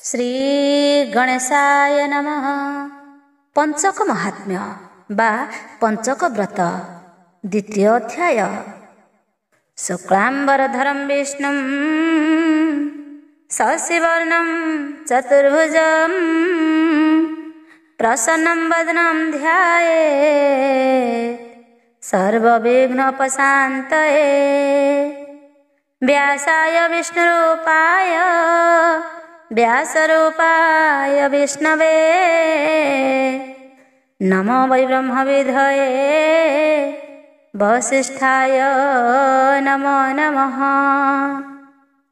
श्री गणेशाय नमः। पंचक महात्म्य बा पंचक व्रत द्वितीय अध्याय। शुक्लांबरधरं विष्णुं शशिवर्णं चतुर्भुजं प्रसन्नं वदनं ध्यायेत् सर्वविघ्नोपशान्तये। व्यासाय विष्णुरूपाय व्यासरूपाय विष्णवे नमो वै ब्रह्मविधये वसिष्ठाय नमो नमः।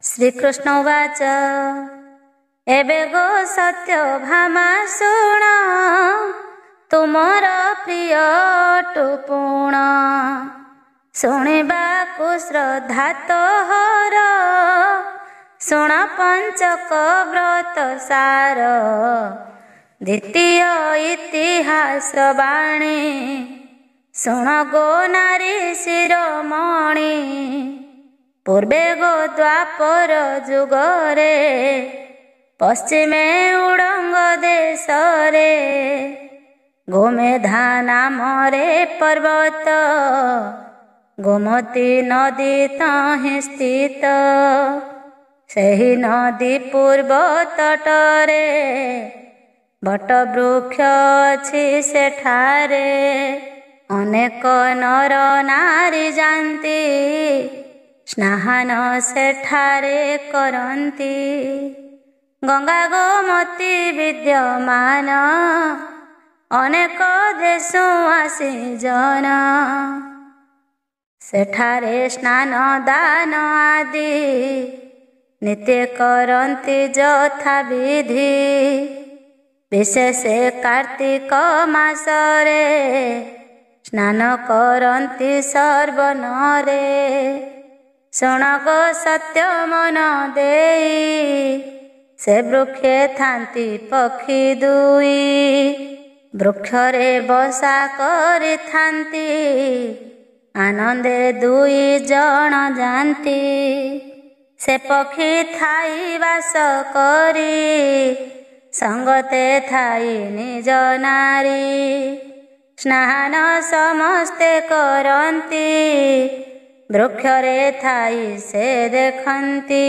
श्रीकृष्ण उवाच एबे गो सत्यभामा शुण तुमर प्रिय टुपुण शुणिबाकु श्रद्धा तोहर शुण पंचक व्रत सार द्वितीय इतिहास बाणी शुण गो नारी शिरोमणि पूर्वे गो द्वापर जुगरे पश्चिमे उड़ंग देशरे गोमेधा नामरे पर्वत गोमती नदी तहि स्थित सेहि नदी पूर्व तटरे बट वृक्ष अछि सेठारे अनेक नर नारी जानती स्नान सेठारे करती गंगा गोमती विद्यमान अनेक देशु आसी जन सेठारे स्नान दान आदि नित्य करन्ति यथा विधि विशेष कार्तिक मासरे स्नान करन्ति सर्वनरे शुणग सत्य मन देई से वृक्षे थांती पक्षी दुई वृक्षरे बसा करिथांती आनंदे दुई जन जानती से पक्षी थाई वास करी संगते थाई निज नारी स्नान समस्ते करन्ति वृक्षरे थाई से देखन्ति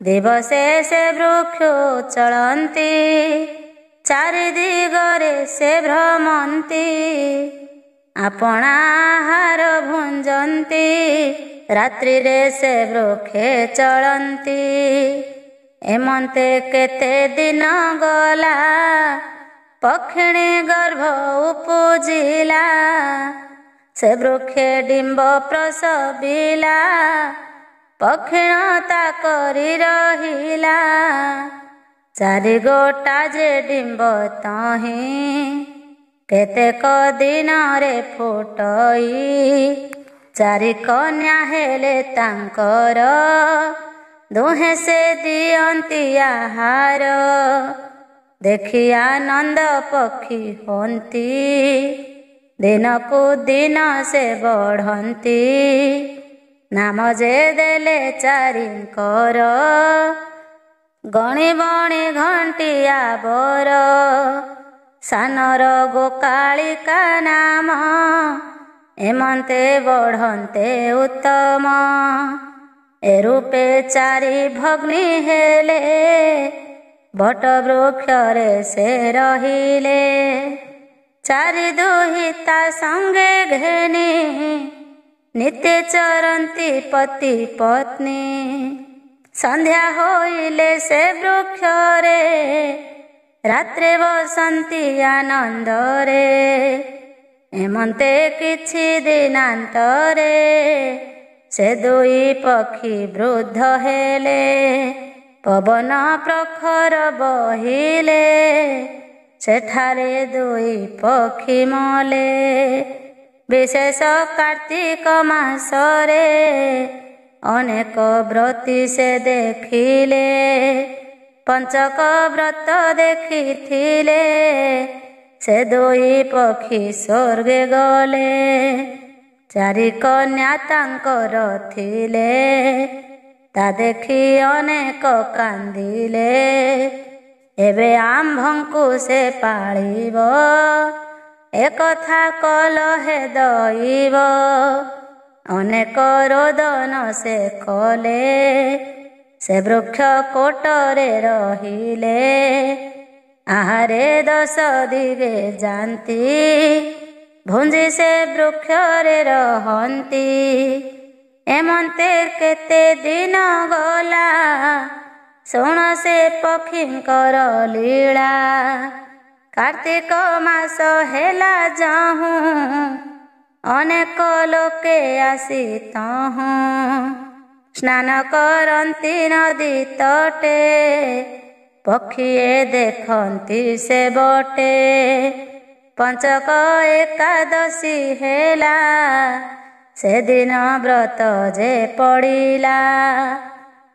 दिवसे से वृक्ष चलन्ति चारि दिगरे से भ्रमन्ति आपना आहार भुंजन्ति रात्रि रे से वृक्षे चलन्ति एमंते केते दिन गला पक्षिणी गर्भ उपजिला से वृक्षे डिंब प्रसविला पक्षिणता करी रहिला चारि गोटा जे डिंब तहि केतेक दिन रे फुटई चारि कन्या हेले तांकर दुहे से दियंती आहार देखि आनंद पक्षी होंती दिनकु दिन से बढ़ंती नाम जे देले चारिंकर गणी बणी घंटिया बर सानर गोकालिका नाम एमंते बढ़न्ते उत्तम ए रूपे चारि भग्नी हेले बट वृक्षरे से रहिले चारि दुहिता संगे घेनी नित्य चरन्ति पति पत्नी संध्या होइले से वृक्षरे रात्रे बसन्ति आनंदरे एमंते किछि दिनांतरे से दुई पक्षी वृद्ध हेले पवन प्रखर बहिले सेठारे दुई पक्षी मले विशेष कार्तिक मासरे अनेक व्रती से देखिले पंचक व्रत देखिथिले से दुई पक्षी स्वर्गे गले चारि कन्या तांकर थिले ତା ଦେଖି ଅନେକ କାନ୍ଦିଲେ। ଏବେ ଆମ୍ଭଙ୍କୁ ସେ ପାଳିବ, ଏକଥା କଲହେ ଦଇବ। ଅନେକ ରୋଦନ ସେ କଲେ, ସେ ବୃକ୍ଷ କୋଟରେ ରହିଲେ। ଆହାରେ 10 ଦିଗେ ଯାନ୍ତି, ଭୁଞ୍ଜି ସେ ବୃକ୍ଷରେ ରହନ୍ତି। ଏମନ୍ତେ କେତେ ଦିନ ଗଲା, ଶୁଣ ସେ ପକ୍ଷୀଙ୍କର ଲୀଳା। କାର୍ତ୍ତିକ ମାସ ହେଲା ଯହୁଁ, ଅନେକ ଲୋକେ ଆସି ତହୁଁ। ସ୍ନାନ କରନ୍ତି ନଦୀ ତଟେ, ପକ୍ଷୀଏ ଦେଖନ୍ତି ସେ ବଟେ। ପଞ୍ଚକ ଏକାଦଶୀ ହେଲା, ସେଦିନ ବ୍ରତ ଯେ ପଡ଼ିଲା।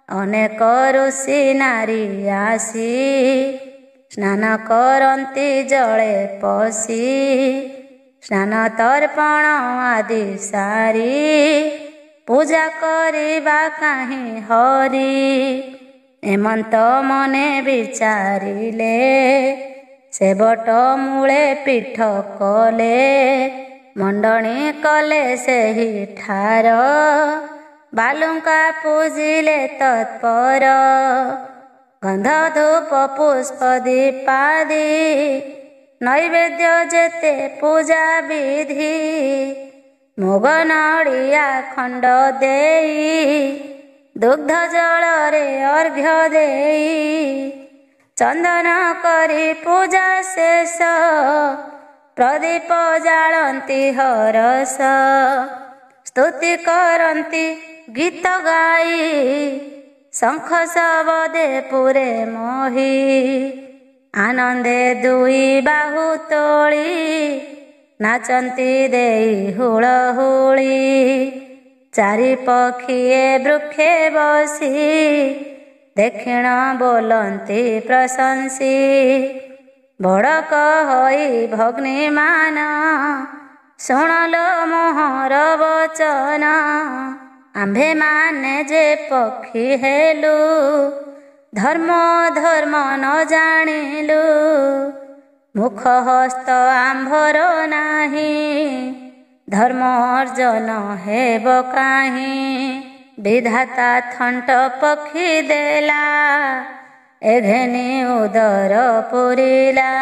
ଅନେକ ଋଷି ନାରୀ ଆସି, ସ୍ନାନ କରନ୍ତି ଜଳେ ପଶି। ସ୍ନାନ ତର୍ପଣ ଆଦି ସାରି, ପୂଜା କରିବା କାହିଁ ହରି। ଏମନ୍ତ ମନେ ବିଚାରିଲେ, ସେ ବଟ ମୂଳେ ପୀଠ କଲେ। ମଣ୍ଡଣି କଲେ ସେହି ଠାର, ବାଲୁଙ୍କା ପୂଜିଲେ ତତ୍ପର। ଗନ୍ଧ ଧୂପ ପୁଷ୍ପ ଦୀପାଦି, ନୈବେଦ୍ୟ ଯେତେ ପୂଜା ବିଧି। ମୁଗ ନଡ଼ିଆ ଖଣ୍ଡ ଦେଇ, ଦୁଗ୍ଧ ଜଳରେ ଅର୍ଘ୍ୟ ଦେଇ। ଚନ୍ଦନ କରି ପୂଜା ଶେଷ, ପ୍ରଦୀପ ଜାଳନ୍ତି ହରଷ। ସ୍ତୁତି କରନ୍ତି ଗୀତ ଗାଇ, ଶଙ୍ଖ ଶବଦେ ପୁରେ ମୋହି। ଆନନ୍ଦେ ଦୁଇ ବାହୁ ତୋଳି, ନାଚନ୍ତି ଦେଇ ହୁଳହୁଳି। ଚାରି ପକ୍ଷୀଏ ବୃକ୍ଷେ ବସି, ଦକ୍ଷିଣ ବୋଲନ୍ତି ପ୍ରଶଂସି। ବଡ଼କ ହୋଇ ଭଗ୍ନୀମାନ, ଶୁଣଲୋ ମୋହର ବଚନ। ଆମ୍ଭେମାନେ ଯେ ପକ୍ଷୀ ହେଲୁ, ଧର୍ମ ଧର୍ମ ନ ଜାଣିଲୁ। ମୁଖ ହସ୍ତ ଆମ୍ଭର ନାହିଁ, ଧର୍ମ ଅର୍ଜନ ହେବ କାହିଁ। ବିଧାତା ଥଣ୍ଟ ପକ୍ଷୀ ଦେଲା, ଏ ଘେନି ଉଦର ପୁରିଲା।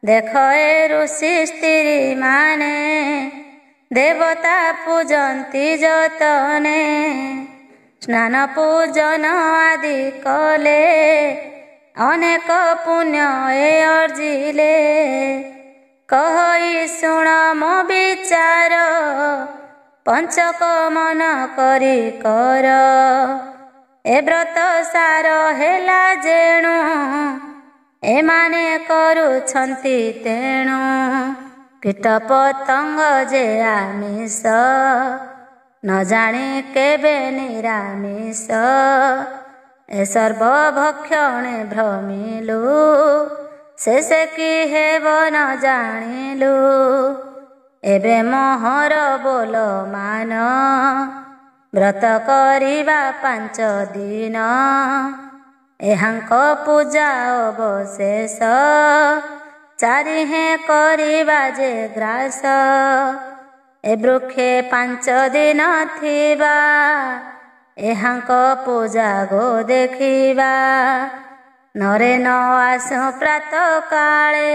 ଦେଖ ଏ ଋଷି ସ୍ତ୍ରୀ ମାନେ, ଦେବତା ପୂଜନ୍ତି ଯତନେ। ସ୍ନାନ ପୂଜନ ଆଦି କଲେ, ଅନେକ ପୁଣ୍ୟ ଏ ଅର୍ଜିଲେ। କହି ଶୁଣ ମୋ ବିଚାର, ପଞ୍ଚକ ମନ କରି କର। ଏ ବ୍ରତ ସାର ହେଲା ଯେଣୁ, ଏମାନେ କରୁଛନ୍ତି ତେଣୁ। କୀଟ ପତଙ୍ଗ ଯେ ଆମିଷ, ନ ଜାଣି କେବେ ନିରାମିଷ। ଏ ସର୍ବଭକ୍ଷଣେ ଭ୍ରମିଲୁ, ଶେଷେ କି ହେବ ନ ଜାଣିଲୁ। ଏବେ ମୋହର ବୋଲ ମାନ, ବ୍ରତ କରିବା 5 ଦିନ। ଏହାଙ୍କ ପୂଜା ଅବଶେଷ, ଚାରିହେଁ କରିବା ଯେ ଗ୍ରାସ। ଏ ବୃକ୍ଷେ 5 ଦିନ ଥିବା, ଏହାଙ୍କ ପୂଜା ଗୋ ଦେଖିବା। ନରେ ନ ଆସୁ ପ୍ରାତ କାଳେ,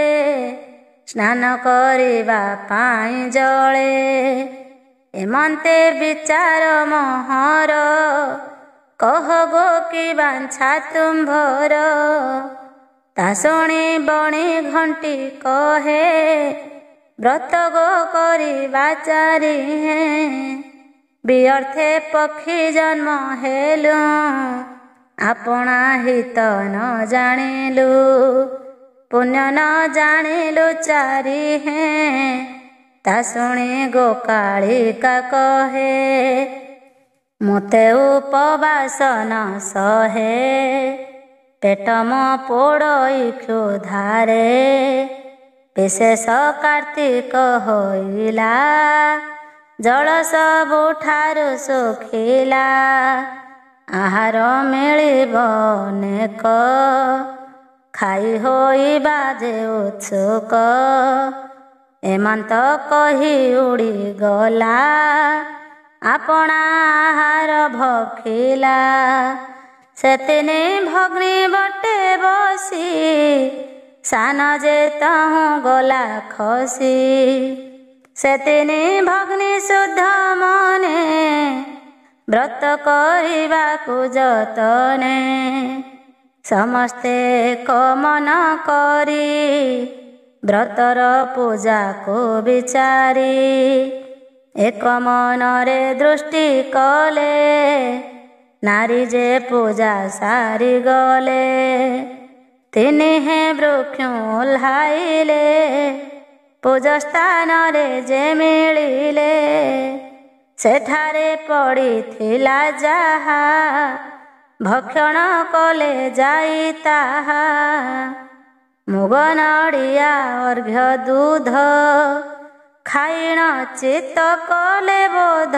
ସ୍ନାନ କରିବା ପାଇଁ ଜଳେ। ଏମନ୍ତେ ବିଚାର ମୋହର, କହ ଗୋ କି ବାଞ୍ଛା ତୁମ୍ଭର। ତା ଶୁଣି ବଣି ଘଣ୍ଟି କହେ, ବ୍ରତ ଗୋ କରିବା ଚାରିହେଁ। ବ୍ୟର୍ଥେ ପକ୍ଷୀ ଜନ୍ମ ହେଲୁ, ଆପଣା ହିତ ନ ଜାଣିଲୁ। ପୁଣ୍ୟ ନ ଜାଣିଲୁ ଚାରିହେଁ, ତା ଶୁଣି ଗୋକାଳିକା କହେ। ମୋତେ ଉପବାସ ନ ସହେ, ପେଟ ମୋ ପୋଡ଼ଇ କ୍ଷୁଧାରେ। ବିଶେଷ କାର୍ତ୍ତିକ ହୋଇଲା, ଜଳ ସବୁଠାରୁ ଶୁଖିଲା। ଆହାର ମିଳିବ ଅନେକ, ଖାଇ ହୋଇବା ଯେ ଉତ୍ସୁକ। ଏମନ୍ତ କହି ଉଡ଼ିଗଲା, ଆପଣା ଆହାର ଭଖିଲା। ସେତିନି ଭଗ୍ନୀ ବଟେ ବସି, ସାନ ଯେ ତହୁଁ ଗଲା ଖସି। ସେତିନି ଭଗ୍ନୀ ଶୁଦ୍ଧ ମନେ, ବ୍ରତ କରିବାକୁ ଯତନେ। ସମସ୍ତେ ଏକ ମନ କରି, ବ୍ରତର ପୂଜାକୁ ବିଚାରି। ଏକ ମନରେ ଦୃଷ୍ଟି କଲେ, ନାରୀ ଯେ ପୂଜା ସାରିଗଲେ। ତିନିହେଁ ବୃକ୍ଷ ଓହ୍ଲାଇଲେ, ପୂଜା ସ୍ଥାନରେ ଯେ ମିଳିଲେ। ସେଠାରେ ପଡ଼ିଥିଲା ଯାହା, ଭକ୍ଷଣ କଲେ ଯାଇ ତାହା। ମୁଗ ନଡ଼ିଆ ଅର୍ଘ୍ୟ ଦୁଧ, ଖାଇଣ ଚିତ୍ତ କଲେ ବୋଧ।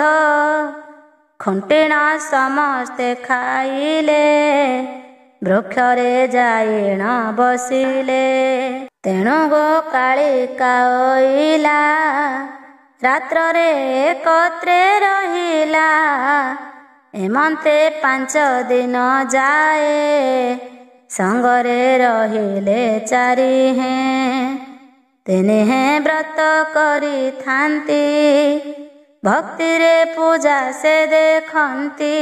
ଖୁଣ୍ଟିଣ ସମସ୍ତେ ଖାଇଲେ, ବୃକ୍ଷରେ ଯାଇଣ ବସିଲେ। ତେଣୁ ଗୋକାଳିକା ଅଇଲା, ରାତ୍ରରେ ଏକତ୍ରେ ରହିଲା। ଏମନ୍ତେ 5 ଦିନ ଯାଏ, ସଙ୍ଗରେ ରହିଲେ ଚାରିହେଁ। ତିନିହେଁ ବ୍ରତ କରିଥାନ୍ତି, ଭକ୍ତିରେ ପୂଜା ସେ ଦେଖନ୍ତି।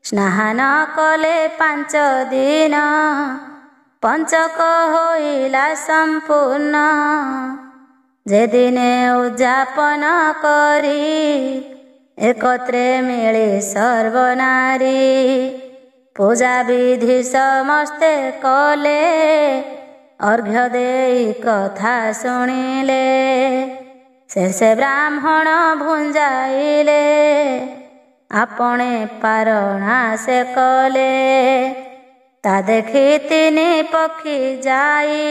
ସ୍ନାନ କଲେ 5 ଦିନ, ପଞ୍ଚକ ହୋଇଲା ସମ୍ପୂର୍ଣ୍ଣ। ଯେଦିନେ ଉଦ୍ଯାପନ କରି, ଏକତ୍ରେ ମିଳି ସର୍ବନାରୀ। ପୂଜା ବିଧି ସମସ୍ତେ କଲେ, ଅର୍ଘ୍ୟ ଦେଇ କଥା ଶୁଣିଲେ। ଶେଷେ ବ୍ରାହ୍ମଣ ଭୁଞ୍ଜାଇଲେ, ଆପଣା ପାରଣା ସେ କଲେ। ତା ଦେଖି 3 ପକ୍ଷୀ ଯାଇ,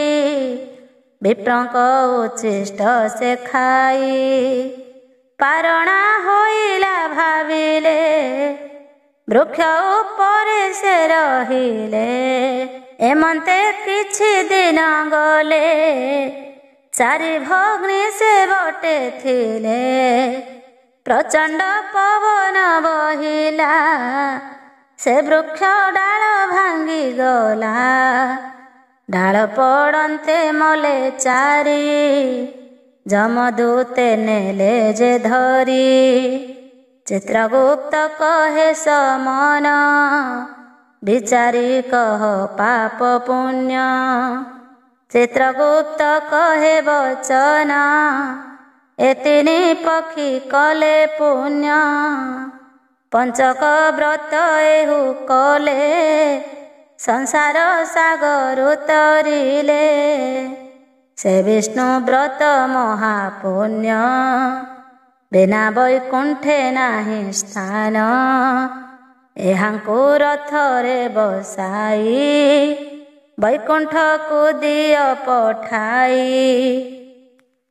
ବିପ୍ରଙ୍କ ଉଚ୍ଛିଷ୍ଟ ସେ ଖାଇ। ପାରଣା ହୋଇଲା ଭାବିଲେ, ବୃକ୍ଷ ଉପରେ ସେ ରହିଲେ। ଏମନ୍ତେ କିଛି ଦିନ ଗଲେ, 4 ଭଗ୍ନୀ ସେ ବଟେ ଥିଲେ। ପ୍ରଚଣ୍ଡ ପବନ ବହିଲା, ସେ ବୃକ୍ଷ ଡାଳ ଭାଙ୍ଗିଗଲା। ଡାଳ ପଡ଼ନ୍ତେ ମଲେ 4, ଯମଦୂତେ ନେଲେ ଯେ ଧରି। ଚିତ୍ରଗୁପ୍ତ କହେ ସମନ, ବିଚାରି କହ ପାପ ପୁଣ୍ୟ। ଚିତ୍ରଗୁପ୍ତ କହେ ବଚନ, ଏ 3 ପକ୍ଷୀ କଲେ ପୁଣ୍ୟ। ପଞ୍ଚକ ବ୍ରତ ଏହୁ କଲେ, ସଂସାର ସାଗର ତରିଲେ। ସେ ବିଷ୍ଣୁ ବ୍ରତ ମହାପୁଣ୍ୟ, ବିନା ବୈକୁଣ୍ଠେ ନାହିଁ ସ୍ଥାନ। ଏହାଙ୍କୁ ରଥରେ ବସାଇ, ବୈକୁଣ୍ଠକୁ ଦିଅ ପଠାଇ।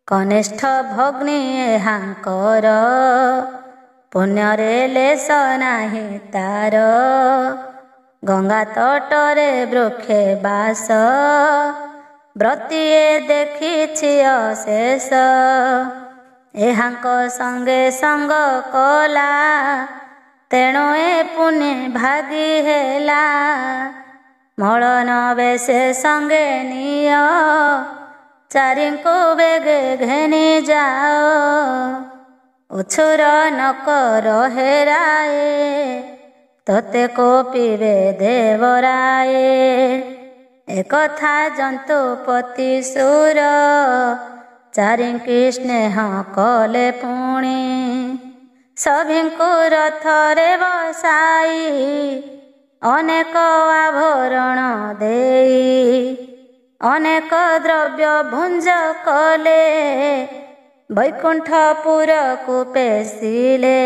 କନିଷ୍ଠ ଭଗ୍ନୀ ଏହାଙ୍କର, ପୁଣ୍ୟରେ ଲେଶ ନାହିଁ ତାର। ଗଙ୍ଗା ତଟରେ ବୃକ୍ଷେ ବାସ, ବ୍ରତୀଏ ଦେଖିଛି ଅଶେଷ। ଏହାଙ୍କ ସଙ୍ଗେ ସଙ୍ଗ କଲା, ତେଣୁ ଏ ପୁଣ୍ୟ ଭାଗି ହେଲା। ମଳନ ବେଶେ ସଙ୍ଗେ ନିଅ, 4ଙ୍କୁ ବେଗେ ଘେନି ଯାଅ। ଉଛୁର ନକର ହେରାଏ, ତୋତେ କୋପିବେ ଦେବରାଏ। ଏକଥା ଜନ୍ତୁପତି ସୁର, 4ଙ୍କି ସ୍ନେହ କଲେ ପୁଣି। ସଭିଙ୍କୁ ରଥରେ ବସାଇ, ଅନେକ ଆଭରଣ ଦେଇ। ଅନେକ ଦ୍ରବ୍ୟ ଭୁଞ୍ଜ କଲେ, ବୈକୁଣ୍ଠପୁରକୁ ପେଶିଲେ।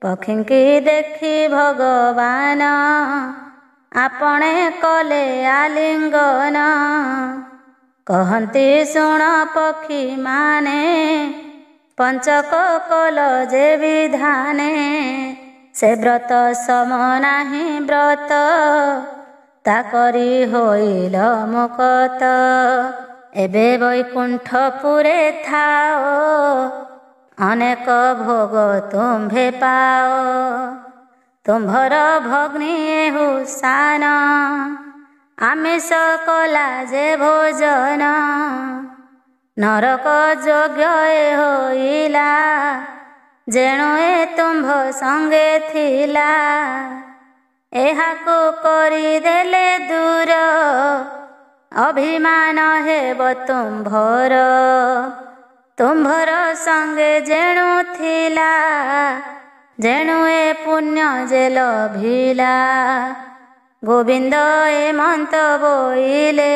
ପକ୍ଷୀଙ୍କି ଦେଖି ଭଗବାନ, ଆପଣା କଲେ ଆଲିଙ୍ଗନ। କହନ୍ତି ଶୁଣ ପକ୍ଷୀ ମାନେ, ପଞ୍ଚକ କଲ ଯେ ବିଧାନେ। ସେ ବ୍ରତ ସମ ନାହିଁ ବ୍ରତ ତା କରି ହୋଇଲ ମୁକତ। ଏବେ ବୈକୁଣ୍ଠପୁରେ ଥାଅ ଅନେକ ଭୋଗ ତୁମ୍ଭେ ପାଅ। ତୁମ୍ଭର ଭଗ୍ନୀ ହୁସାନ ଆମିଷ କଲା ଯେ ଭୋଜନ। ନରକ ଯୋଗ୍ୟ ହୋଇଲା ଯେଣୁ ଏ ତୁମ୍ଭ ସଙ୍ଗେ ଥିଲା। ଏହାକୁ କରିଦେଲେ ଦୂର ଅଭିମାନ ହେବ ତୁମ୍ଭର। ତୁମ୍ଭର ସଙ୍ଗେ ଯେଣୁ ଥିଲା ଯେଣୁ ଏ ପୁଣ୍ୟ ଯେ ଲଭିଲା। ଗୋବିନ୍ଦ ଏମନ୍ତ ବୋଇଲେ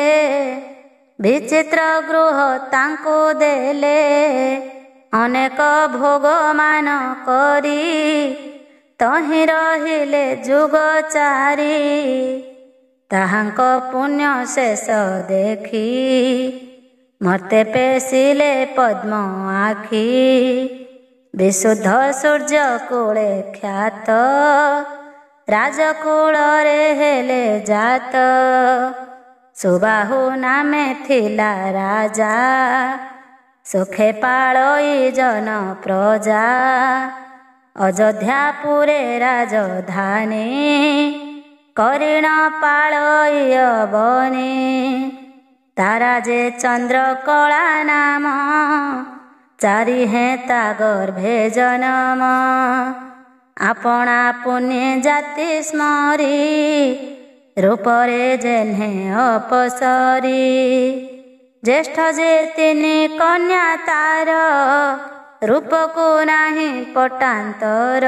ବିଚିତ୍ର ଗୃହ ତାଙ୍କୁ ଦେଲେ। ଅନେକ ଭୋଗମାନ କରି ତହିଁ ରହିଲେ ଯୁଗ ଚାରି। ତାହାଙ୍କ ପୁଣ୍ୟ ଶେଷ ଦେଖି ମର୍ତ୍ତେ ପେଶିଲେ ପଦ୍ମ ଆଖି। ବିଶୁଦ୍ଧ ସୂର୍ଯ୍ୟ କୂଳେ ଖ୍ୟାତ ରାଜକୂଳରେ ହେଲେ ଜାତ। ସୁବାହୁ ନାମେ ଥିଲା ରାଜା ସୁଖେ ପାଳଇ ଜନ ପ୍ରଜା। ଅଯୋଧ୍ୟାପୁରେ ରାଜଧାନୀ କରିଣ ପାଳଇ ଅବନୀ। ତାରା ଯେ ଚନ୍ଦ୍ରକଳା ନାମ ଚାରି ହେତା ଗର୍ଭେ ଜନମ। ଆପଣା ପୁଣ୍ୟ ଜାତି ସ୍ମରି ରୂପରେ ଯେହ୍ନେ ଅପସରି। ଜ୍ୟେଷ୍ଠ ଯେ ତିନି କନ୍ୟା ତାର ରୂପକୁ ନାହିଁ ପଟାନ୍ତର।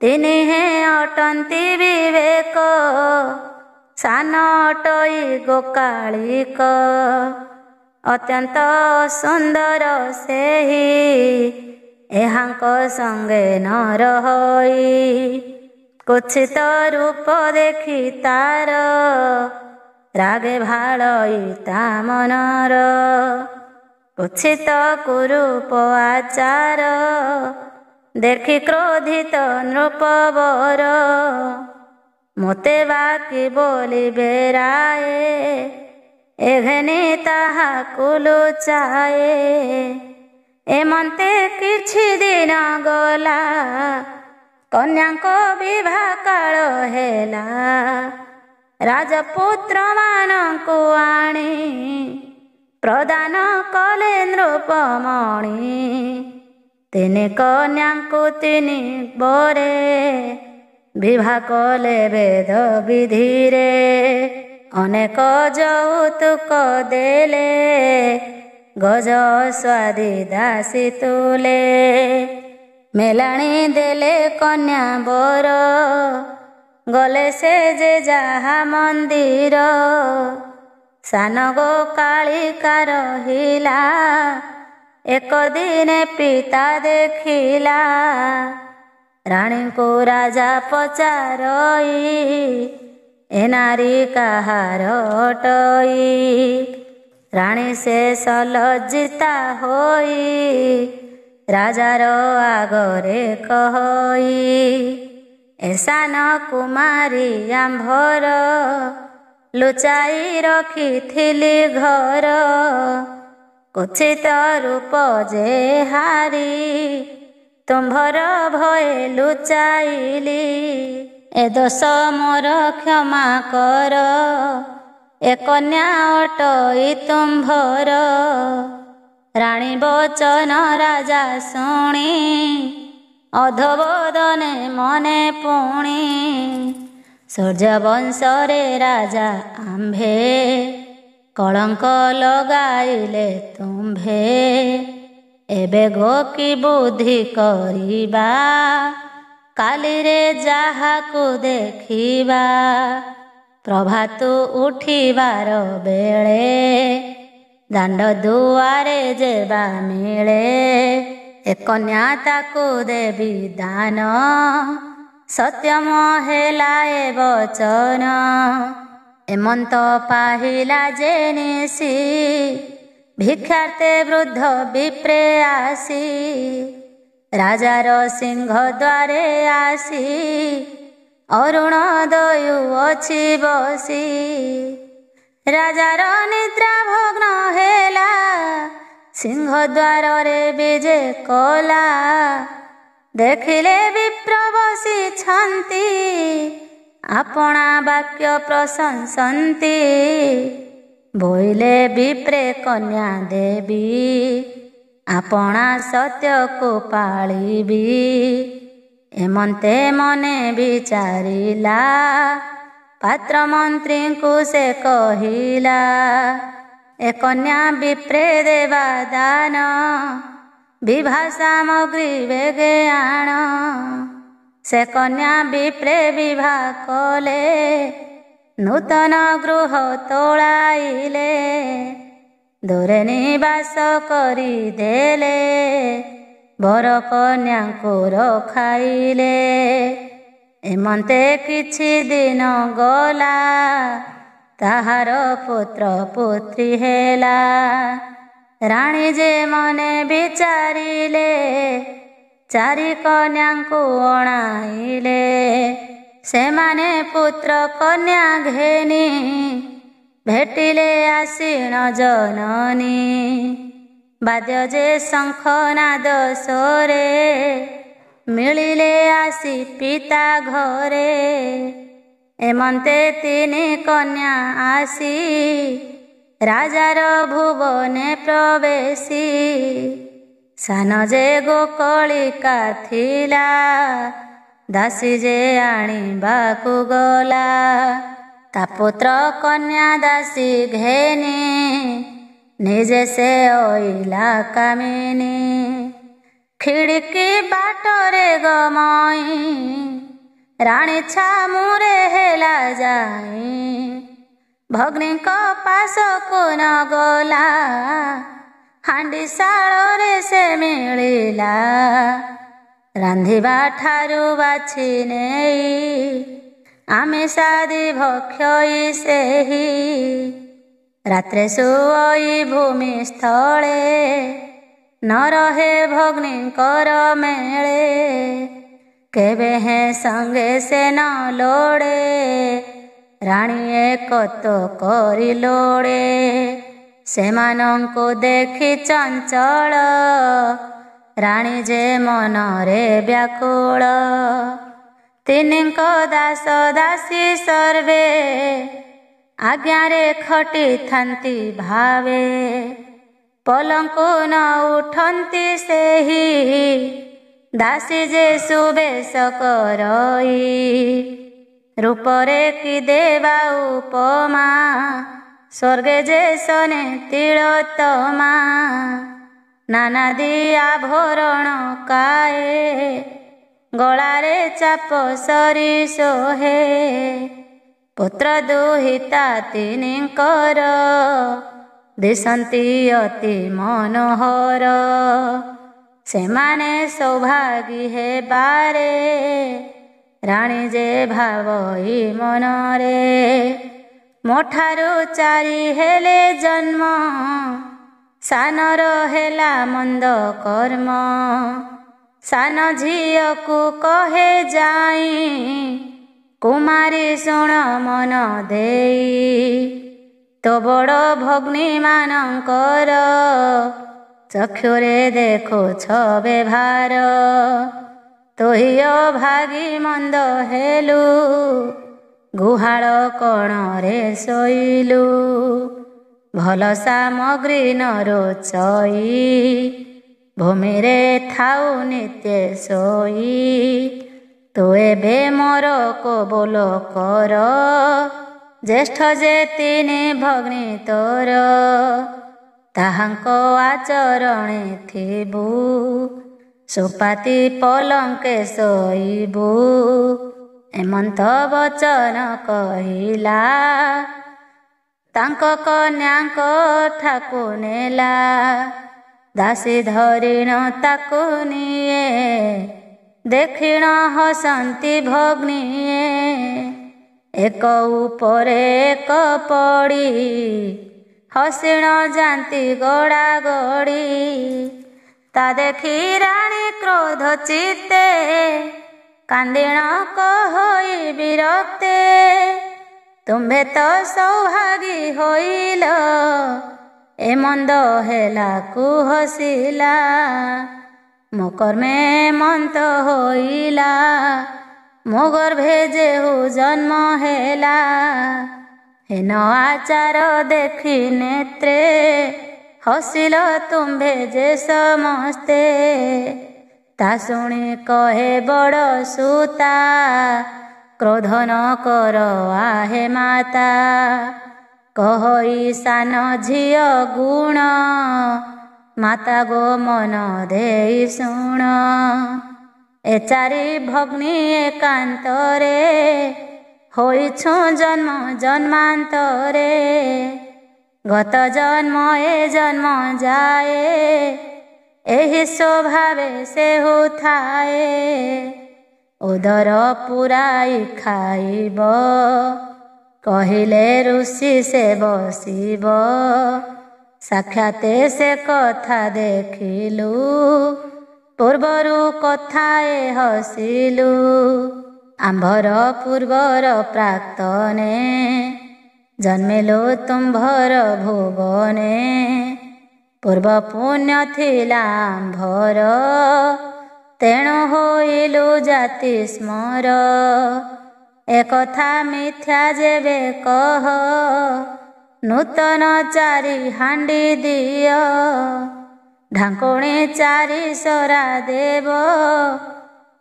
ତିନି ହେ ଅଟନ୍ତି ବିବେକ ସାନ ଅଟଇ ଗୋକାଳିକ। ଅତ୍ୟନ୍ତ ସୁନ୍ଦର ସେହି ଏହାଙ୍କ ସଙ୍ଗେ ନ ରହଇ। କୁତ୍ସିତ ରୂପ ଦେଖି ତାର ରାଗେ ଭାଳଇ ତା ମନର। କୁତ୍ସିତ କୁରୂପ ଆଚାର ଦେଖି କ୍ରୋଧିତ ନୃପବର। ମୋତେ ବାକି ବୋଲିବେ ରାଏ ଏଘେନି ତାହାକୁ ଲୁଚାଏ। ଏମନ୍ତେ କିଛି ଦିନ ଗଲା କନ୍ୟାଙ୍କ ବିବାହ କାଳ ହେଲା। ରାଜପୁତ୍ର ମାନଙ୍କୁ ଆଣି ପ୍ରଦାନ କଲେ ନୃପମଣି। ତିନି କନ୍ୟାଙ୍କୁ ତିନି ବରେ ବିବାହ କଲେ ବେଦ ବିଧିରେ। ଅନେକ ଯୌତୁକ ଦେଲେ ଗଜ ସ୍ୱାଦୀ ଦାସୀ ତୁଲେ। ମେଲାଣି ଦେଲେ କନ୍ୟା ବର ଗଲେ ସେ ଯେ ଯାହା ମନ୍ଦିର। ସାନ ଗୋକାଳିକା ରହିଲା ଏକ ଦିନେ ପିତା ଦେଖିଲା। ରାଣୀଙ୍କୁ ରାଜା ପଚାରଇ ଏ ନାରୀ କାହାର ଅଟଇ। ରାଣୀ ଶେଷ ଲଜ୍ଜିତା ହୋଇ ରାଜାର ଆଗରେ କହଇ। ଏ ସାନ କୁମାରୀ ଆମ୍ଭର ଲୁଚାଇ ରଖିଥିଲି ଘର। କୁତ୍ସିତ ରୂପ ଯେ ହାରି ତୁମ୍ଭର ଭୟ ଲୁଚାଇଲି। ଏ ଦୋଷ ମୋର କ୍ଷମା କର ଏ କନ୍ୟା ଅଟଇ ତୁମ୍ଭର। ରାଣୀ ବଚନ ରାଜା ଶୁଣି ଅଧବଦନେ ମନେ ପୁଣି। ସୂର୍ଯ୍ୟବଂଶରେ ରାଜା ଆମ୍ଭେ କଳଙ୍କ ଲଗାଇଲେ ତୁମ୍ଭେ। ଏବେ ଗୋକି ବୁଦ୍ଧି କରିବା କାଲିରେ ଯାହାକୁ ଦେଖିବା। ପ୍ରଭାତୁ ଉଠିବାର ବେଳେ ଦାଣ୍ଡ ଦୁଆରେ ଯେବା ମିଳେ। ଏ କନ୍ୟା ତାକୁ ଦେବି ଦାନ ସତ୍ୟମ ହେଲା ଏ ବଚନ। ଏମନ୍ତ ପାହିଲା ଯେ ନିଶି ଭିକ୍ଷାର୍ଥେ ବୃଦ୍ଧ ବିପ୍ରେ ଆସି। ରାଜାର ସିଂହ ଦ୍ୱାରେ ଆସି ଅରୁଣୋଦୟ ଅଛି ବସି। ରାଜାର ନିଦ୍ରା ଭଗ୍ନ ହେଲା, ସିଂହ ଦ୍ୱାରରେ ବିଜେ କଲା। ଦେଖିଲେ ବିପ୍ର ବସିଛନ୍ତି, ଆପଣା ବାକ୍ୟ ପ୍ରଶଂସନ୍ତି। ବୋଇଲେ ବିପ୍ରେ କନ୍ୟା ଦେବି, ଆପଣା ସତ୍ୟକୁ ପାଳିବି। ଏମନ୍ତେ ମନେ ବିଚାରିଲା, ପାତ୍ର ମନ୍ତ୍ରୀଙ୍କୁ ସେ କହିଲା। ଏ କନ୍ୟା ବିପ୍ରେ ଦେବା ଦାନ, ବିଭା ସାମଗ୍ରୀ ବେଗେ ଆଣ। ସେ କନ୍ୟା ବିପ୍ରେ ବିଭା କଲେ, ନୂତନ ଗୃହ ତୋଳାଇଲେ। ଦୂରେ ନିବାସ କରିଦେଲେ, ବର କନ୍ୟାଙ୍କୁ ରଖାଇଲେ। ଏମନ୍ତେ କିଛି ଦିନ ଗଲା, ତାହାର ପୁତ୍ର ପୁତ୍ରୀ ହେଲା। ରାଣୀ ଯେ ମନେ ବିଚାରିଲେ, ଚାରି କନ୍ୟାଙ୍କୁ ଅଣାଇଲେ। ସେମାନେ ପୁତ୍ର କନ୍ୟା ଘେନି, ଭେଟିଲେ ଆଶିଣ ଜନନୀ। ବାଦ୍ୟ ଯେ ଶଙ୍ଖନାଦ ସ୍ୱରେ, ମିଳିଲେ ଆସି ପିତା ଘରେ। ଏମନ୍ତେ ତିନି କନ୍ୟା ଆସି, ରାଜାର ଭୁବନେ ପ୍ରବେଶୀ। ସାନ ଯେ ଗୋକଳିକା ଥିଲା, ଦାସୀ ଯେ ଆଣିବାକୁ ଗଲା। ତା ପୁତ୍ର କନ୍ୟା ଦାସୀ ଘେନି, ନିଜେ ସେ ଅଇଲା କାମିନୀ। ଖିଡ଼ିକି ବାଟରେ ଗମଇ, ରାଣୀ ଛାମୁରେ ହେଲା ଯାଇ। ଭଗ୍ନୀଙ୍କ ପାଶକୁ ନ ଗଲା, ହାଣ୍ଡିଶାଳରେ ସେ ମିଳିଲା। ରାନ୍ଧିବା ଠାରୁ ବାଛି ନେଇ, ଆମିଷାଦି ଭକ୍ଷଇ ସେହି। ରାତ୍ରେ ଶୁଅଇ ଭୂମି ସ୍ଥଳେ, ନ ରହେ ଭଗ୍ନୀଙ୍କର ମେଳେ। କେବେ ହେଁ ସଙ୍ଗେ ସେ ନ ଲୋଡ଼େ, ରାଣୀ ଏକତ କରି ଲୋଡ଼େ। ସେମାନଙ୍କୁ ଦେଖି ଚଞ୍ଚଳ, ରାଣୀ ଯେ ମନରେ ବ୍ୟାକୁଳ। ତିନିଙ୍କ ଦାସ ଦାସୀ ସର୍ବେ, ଆଜ୍ଞାରେ ଖଟିଥାନ୍ତି ଭାବେ। ପଲଙ୍କୁ ନ ଉଠନ୍ତି ସେହି, ଦାସୀ ଯେ ସୁବେଶ କରଇ। ରୂପରେ କି ଦେବା ଉପମା, ସ୍ୱର୍ଗେ ଯେ ଶୋନେ ତିଳୋତ୍ତମା। ନାନାଦି ଆଭରଣ କାଏ, ଗଳାରେ ଚାପ ସରି ଶୋହେ। ପୁତ୍ର ଦୁହିତା ତିନିଙ୍କର, ଦିଶନ୍ତି ଅତି ମନୋହର। ସେମାନେ ସୌଭାଗୀ ହେବାରେ, ରାଣୀ ଯେ ଭାବଇ ମନରେ। ମୋ ଠାରୁ ଚାରି ହେଲେ ଜନ୍ମ, ସାନର ହେଲା ମନ୍ଦ କର୍ମ। ସାନ ଝିଅକୁ କହେ ଯାଇ, କୁମାରୀ ଶୁଣ ମନ ଦେଇ। ତୋ ବଡ଼ ଭଗ୍ନୀ ମାନଙ୍କର, ଚକ୍ଷୁରେ ଦେଖୁଛ ବ୍ୟବହାର। ତୋହି ଅଭାଗୀ ମନ୍ଦ ହେଲୁ, ଗୁହାଳ କଣରେ ଶୋଇଲୁ। ଭଲ ସାମଗ୍ରୀ ନ ରୋଚଇ, ଭୂମିରେ ଥାଉ ନିତ୍ୟ ଶୋଇ। ତୁ ଏବେ ମୋର କବୋଲ କର, ଜ୍ୟେଷ୍ଠ ଯେ ତିନି ଭଗ୍ନୀ ତୋର। ତାହାଙ୍କ ଆଚରଣେ ଥିବୁ, ସୁପାତି ପଲଙ୍କେ ଶୋଇବୁ। ଏମନ୍ତ ବଚନ କହିଲା, ତାଙ୍କ କନ୍ୟାଙ୍କ ଠାକୁ ନେଲା। ଦାସୀ ଧରିଣ ତାକୁ ନିଏ, ଦେଖିଣ ହସନ୍ତି ଭଗ୍ନୀଏ। ଏକ ଉପରେ ଏକ ପଡ଼ି, ହସିଣ ଯାନ୍ତି ଗଡ଼ା ଗଡ଼ି। ତା ଦେଖି ରାଣୀ କ୍ରୋଧ ଚିତ୍ତେ କାନ୍ଦିଣ କହଇ ବିରକ୍ତେ। ତୁମ୍ଭେ ତ ସୌଭାଗୀ ହୋଇଲ ଏ ମନ୍ଦ ହେଲା କୁହସିଲା। ମୋ କର୍ମେ ମନ୍ତ ହୋଇଲା ମୋ ଗର୍ଭେ ଯେହୁ ଜନ୍ମ ହେଲା। ହେନ ଆଚାର ଦେଖି ନେତ୍ରେ ହସିଲ ତୁମ୍ଭେ ଯେ ସମସ୍ତେ। ତା ଶୁଣି କହେ ବଡ଼ ସୁତା କ୍ରୋଧ ନ କର ଆହେ ମାତା। କହଇ ସାନ ଝିଅ ଗୁଣ ମାତା ଗୋ ମନ ଦେଇ ଶୁଣ। ଏ ଚାରି ଭଗ୍ନୀ ଏକାନ୍ତରେ ହୋଇଛୁ ଜନ୍ମ ଜନ୍ମାନ୍ତରେ। ଗତ ଜନ୍ମ ଏ ଜନ୍ମ ଯାଏ ଏହି ସ୍ୱଭାବେ ସେହୁ ଥାଏ। ଉଦର ପୁରାଇ ଖାଇବ କହିଲେ ଋଷି ସେ ବସିବ। ସାକ୍ଷାତେ ସେ କଥା ଦେଖିଲୁ ପୂର୍ବରୁ କଥାଏ ହସିଲୁ। ଆମ୍ଭର ପୂର୍ବର ପ୍ରାକ୍ତନେ ଜନ୍ମିଲୁ ତୁମ୍ଭର ଭୁବନେ। ପୂର୍ବ ପୁଣ୍ୟ ଥିଲା ଆମ୍ଭର ତେଣୁ ହୋଇଲୁ ଜାତି ସ୍ମର। ଏକଥା ମିଥ୍ୟା ଯେବେ କହ ନୂତନ ଚାରି ହାଣ୍ଡି ଦିଅ। ଢାଙ୍କୁଣୀ ଚାରି ସରା ଦେବ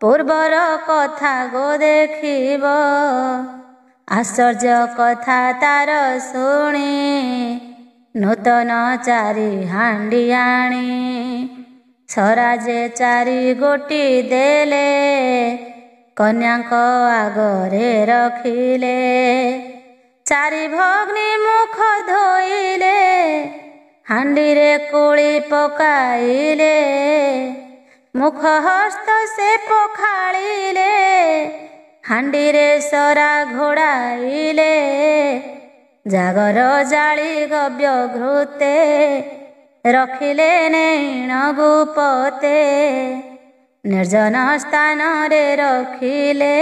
ପୂର୍ବର କଥା ଗୋ ଦେଖିବ। ଆଶ୍ଚର୍ଯ୍ୟ କଥା ତାର ଶୁଣି ନୂତନ ଚାରି ହାଣ୍ଡି ଆଣି। ସରା ଯେ ଚାରି ଗୋଟି ଦେଲେ କନ୍ୟାଙ୍କ ଆଗରେ ରଖିଲେ। ଚାରି ଭଗ୍ନୀ ମୁଖ ଧୋଇଲେ ହାଣ୍ଡିରେ କୋଳି ପକାଇଲେ। ମୁଖ ହସ୍ତ ସେ ପଖାଳିଲେ ହାଣ୍ଡିରେ ସରା ଘୋଡ଼ାଇଲେ। ଜାଗର ଜାଳି ଗବ୍ୟ ଘୃତେ ରଖିଲେ ନେଣ ଗୁପତେ। ନିର୍ଜନ ସ୍ଥାନରେ ରଖିଲେ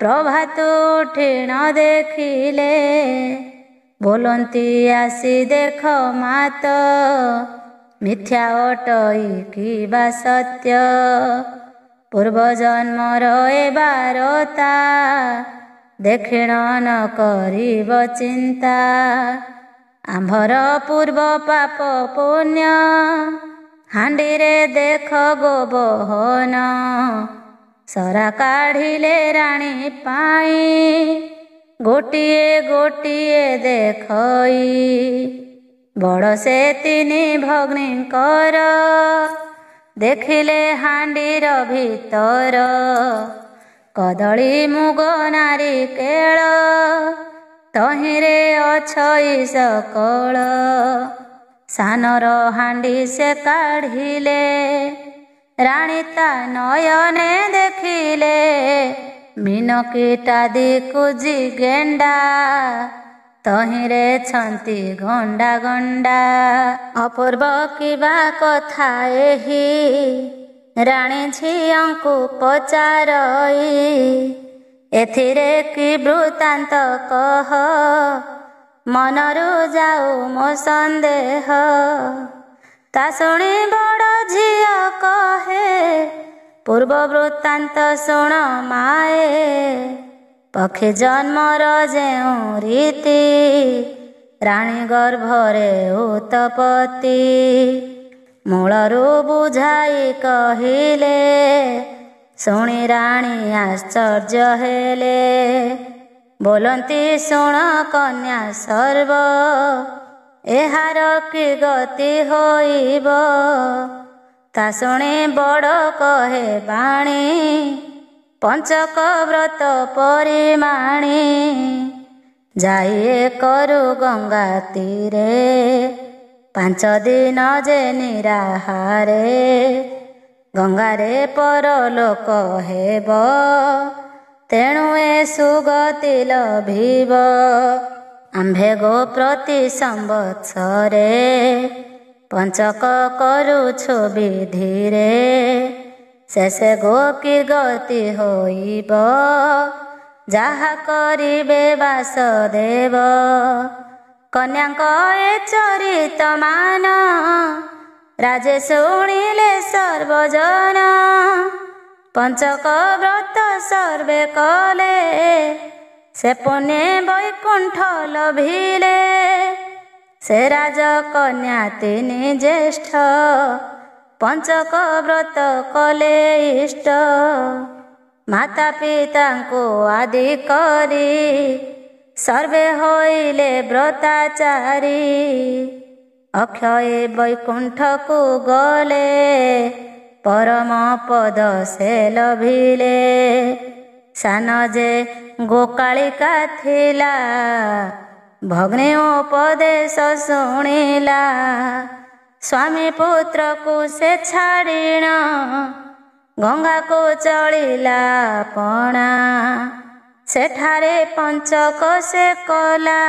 ପ୍ରଭାତ ଉଠିଣ ଦେଖିଲେ। ବୋଲନ୍ତି ଆସି ଦେଖ ମାତ ମିଥ୍ୟା ଅଟଇ କିବା ସତ୍ୟ। ପୂର୍ବ ଜନ୍ମର ଏ ବାରତା ଦେଖିଣ ନ କରିବ ଚିନ୍ତା। ଆମ୍ଭର ପୂର୍ବ ପାପ ପୁଣ୍ୟ ହାଣ୍ଡିରେ ଦେଖ ଗୋବହନ। ସରା କାଢ଼ିଲେ ରାଣୀ ପାଇଁ ଗୋଟିଏ ଗୋଟିଏ ଦେଖଇ। ବଡ଼ ସେ ତିନି ଭଗ୍ନୀଙ୍କର ଦେଖିଲେ ହାଣ୍ଡିର ଭିତର। କଦଳୀ ମୁଗ ନାରିକେଳ ତହିଁରେ ଅଛଇ ସକଳ। ସାନର ହାଣ୍ଡି ସେ କାଢ଼ିଲେ ରାଣୀ ତା ନୟନେ ଦେଖିଲେ। ମିନକିଟାଦି କୁଜି ଗେଣ୍ଡା ତହିଁରେ ଛନ୍ତି ଗଣ୍ଡା ଗଣ୍ଡା। ଅପୂର୍ବ କିବା କଥା ଏହି ରାଣୀ ଝିଅଙ୍କୁ ପଚାରଇ। ଏଥିରେ କି ବୃତ୍ତାନ୍ତ କହ ମନରୁ ଯାଉ ମୋ ସନ୍ଦେହ। ତା ଶୁଣି ବଡ଼ ଝିଅ କହେ ପୂର୍ବ ବୃତ୍ତାନ୍ତ ଶୁଣ ମାଏ। ପକ୍ଷୀ ଜନ୍ମର ଯେଉଁ ରୀତି ରାଣୀ ଗର୍ଭରେ ଉତ୍ପତ୍ତି। ମୂଳରୁ ବୁଝାଇ କହିଲେ ଶୁଣି ରାଣୀ ଆଶ୍ଚର୍ଯ୍ୟ ହେଲେ। ବୋଲନ୍ତି ଶୁଣ କନ୍ୟା ସର୍ବ ଏହାର କି ଗତି ହୋଇବ। ତା ଶୁଣି ବଡ଼ କହେ ବାଣୀ ପଞ୍ଚକ ବ୍ରତ ପରିମାଣୀ। ଯାଇ କରୁ ଗଙ୍ଗା ତୀରେ 5 ଦିନ ଯେ ନିରାହାରେ। ଗଙ୍ଗାରେ ପରଲୋକ ହେବ ତେଣୁ ଏ ସୁଗତି ଲଭିବ। ଆମ୍ଭେ ଗୋ ପ୍ରତି ସମ୍ବତ୍ସରେ ପଞ୍ଚକ କରୁଛୁ ବିଧିରେ ଶେଷେ ଗୋକି ଗତି ହୋଇବ ଯାହା କରିବେ ବାସଦେବ। କନ୍ୟାଙ୍କ ଏ ଚରିତ ମାନ ରାଜେ ଶୁଣିଲେ ସର୍ବଜନ। ପଞ୍ଚକ ବ୍ରତ ସର୍ବେ କଲେ ସେ ପୁଣ୍ୟ ବୈକୁଣ୍ଠ ଲଭିଲେ। ସେ ରାଜକନ୍ୟା ତିନି ଜ୍ୟେଷ୍ଠ ପଞ୍ଚକ ବ୍ରତ କଲେ ଇଷ୍ଟ। ମାତା ପିତାଙ୍କୁ ଆଦି କରି ସର୍ବେ ହୋଇଲେ ବ୍ରତାଚାରୀ। ଅକ୍ଷୟ ବୈକୁଣ୍ଠକୁ ଗଲେ ପରମ ପଦ ସେ ଲଭିଲେ। ସାନ ଯେ ଗୋକାଳିକା ଥିଲା ଭଗ୍ନୀ ଉପଦେଶ ଶୁଣିଲା। ସ୍ୱାମୀ ପୁତ୍ରକୁ ସେ ଛାଡ଼ିଣ ଗଙ୍ଗାକୁ ଚଳିଲା ପଣା। ସେଠାରେ ପଞ୍ଚକ ସେ କଲା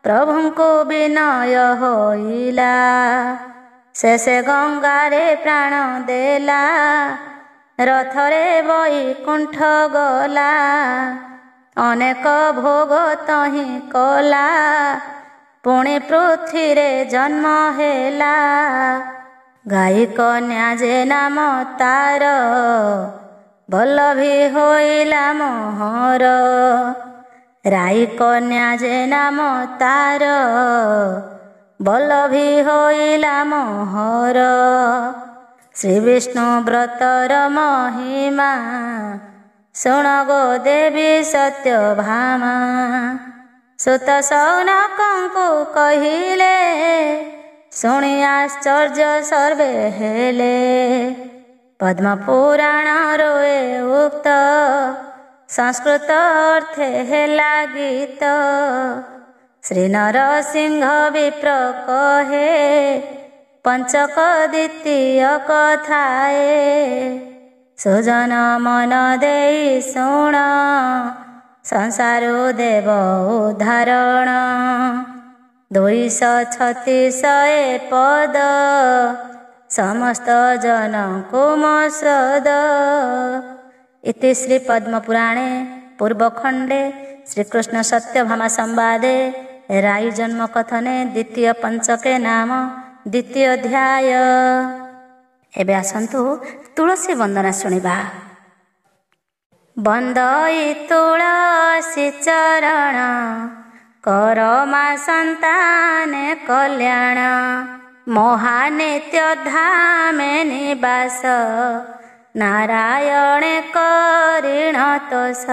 ପ୍ରଭୁଙ୍କୁ ବିନୟ ହୋଇଲା। ଶେଷେ ଗଙ୍ଗାରେ ପ୍ରାଣ ଦେଲା ରଥରେ ବୈକୁଣ୍ଠ ଗଲା। ଅନେକ ଭୋଗ ତହିଁ କଲା ପୁଣି ପୃଥ୍ୱୀରେ ଜନ୍ମ ହେଲା। ଗାଈ କନ୍ୟା ଯେ ନାମ ତାର ବଲ୍ଲଭୀ ହୋଇଲା ମୋହର। ରାଇ କନ୍ୟା ଯେ ନାମ ତାର ବଲ୍ଲଭୀ ହୋଇଲା ମୋହର। ଶ୍ରୀ ବିଷ୍ଣୁ ବ୍ରତର ମହିମା ଶୁଣ ଗୋ ଦେବୀ ସତ୍ୟଭାମା। ସୁତ ସୌନକଙ୍କୁ କହିଲେ ଶୁଣି ଆଶ୍ଚର୍ଯ୍ୟ ସର୍ବେ ହେଲେ। ପଦ୍ମ ପୁରାଣରୁ ଏ ଉକ୍ତ ସଂସ୍କୃତ ଅର୍ଥେ ହେଲା ଗୀତ। ଶ୍ରୀ ନରସିଂହ ବିପ୍ର କହେ ପଞ୍ଚକ ଦ୍ୱିତୀୟ କଥାଏ। ସୁଜନ ମନ ଦେଇ ଶୁଣ ସଂସାରୁ ଦେବ ଉଦ୍ଧାରଣ। 236 ପଦ ସମସ୍ତ ଜନଙ୍କୁ ମୋସଦ। ଇତି ଶ୍ରୀ ପଦ୍ମପୁରାଣେ ପୂର୍ବଖଣ୍ଡେ ଶ୍ରୀକୃଷ୍ଣ ସତ୍ୟଭାମା ସମ୍ବାଦେ ରାଇ ଜନ୍ମ କଥନେ ଦ୍ୱିତୀୟ ପଞ୍ଚକେ ନାମ ଦ୍ୱିତୀୟ ଅଧ୍ୟାୟ। ଏବେ ଆସନ୍ତୁ ତୁଳସୀ ବନ୍ଦନା ଶୁଣିବା। ବନ୍ଦଇ ତୁଳସୀ ଚରଣ କର ମା ସନ୍ତାନେ କଲ୍ୟାଣ। ମହାନିତ୍ୟ ଧାମେ ନିବାସ ନାରାୟଣେ କରିଣ ତୋଷ।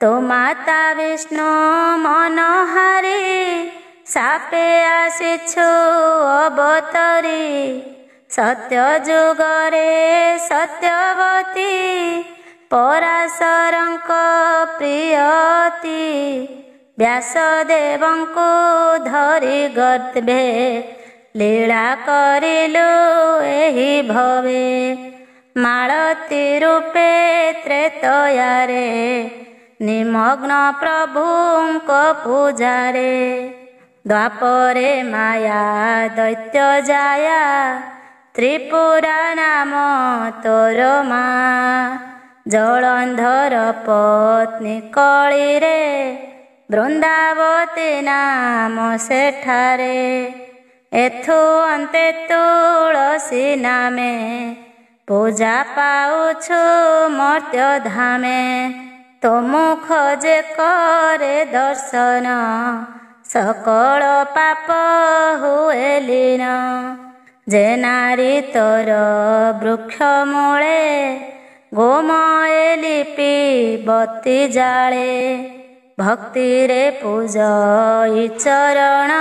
ତୋ ମାତା ବିଷ୍ଣୁ ମନହାରି ସାପେ ଆସିଛୁ ଅବତରୀ। ସତ୍ୟ ଯୁଗରେ ସତ୍ୟବତୀ ପରାଶରଙ୍କ ପ୍ରିୟତି। ବ୍ୟାସଦେବଙ୍କୁ ଧରି ଗର୍ଭେ ଲୀଳା କରିଲୁ ଏହି ଭବେ। ମାଳତୀ ରୂପେ ତ୍ରେତୟାରେ ନିମଗ୍ନ ପ୍ରଭୁଙ୍କ ପୂଜାରେ। ଦ୍ୱାପରେ ମାୟା ଦୈତ୍ୟ ଜାୟା ତ୍ରିପୁରା ନାମ ତୋର ମା। ଜଳନ୍ଧର ପତ୍ନୀ କଳିରେ ବୃନ୍ଦାବତୀ ନାମ ସେଠାରେ। ଏଥୁ ଅନ୍ତେ ତୁଳସୀ ନାମେ ପୂଜା ପାଉଛୁ ମର୍ତ୍ତ୍ୟ ଧାମେ। ତୋ ମୁଖ ଯେ କରେ ଦର୍ଶନ ସକଳ ପାପ ହୁଏ ଲୀନ। ଯେ ନାରୀ ତୋର ବୃକ୍ଷ ମୂଳେ ଗୋମୟ ଲିପି ବତୀ ଜାଳେ। ଭକ୍ତିରେ ପୂଜଇ ଚରଣ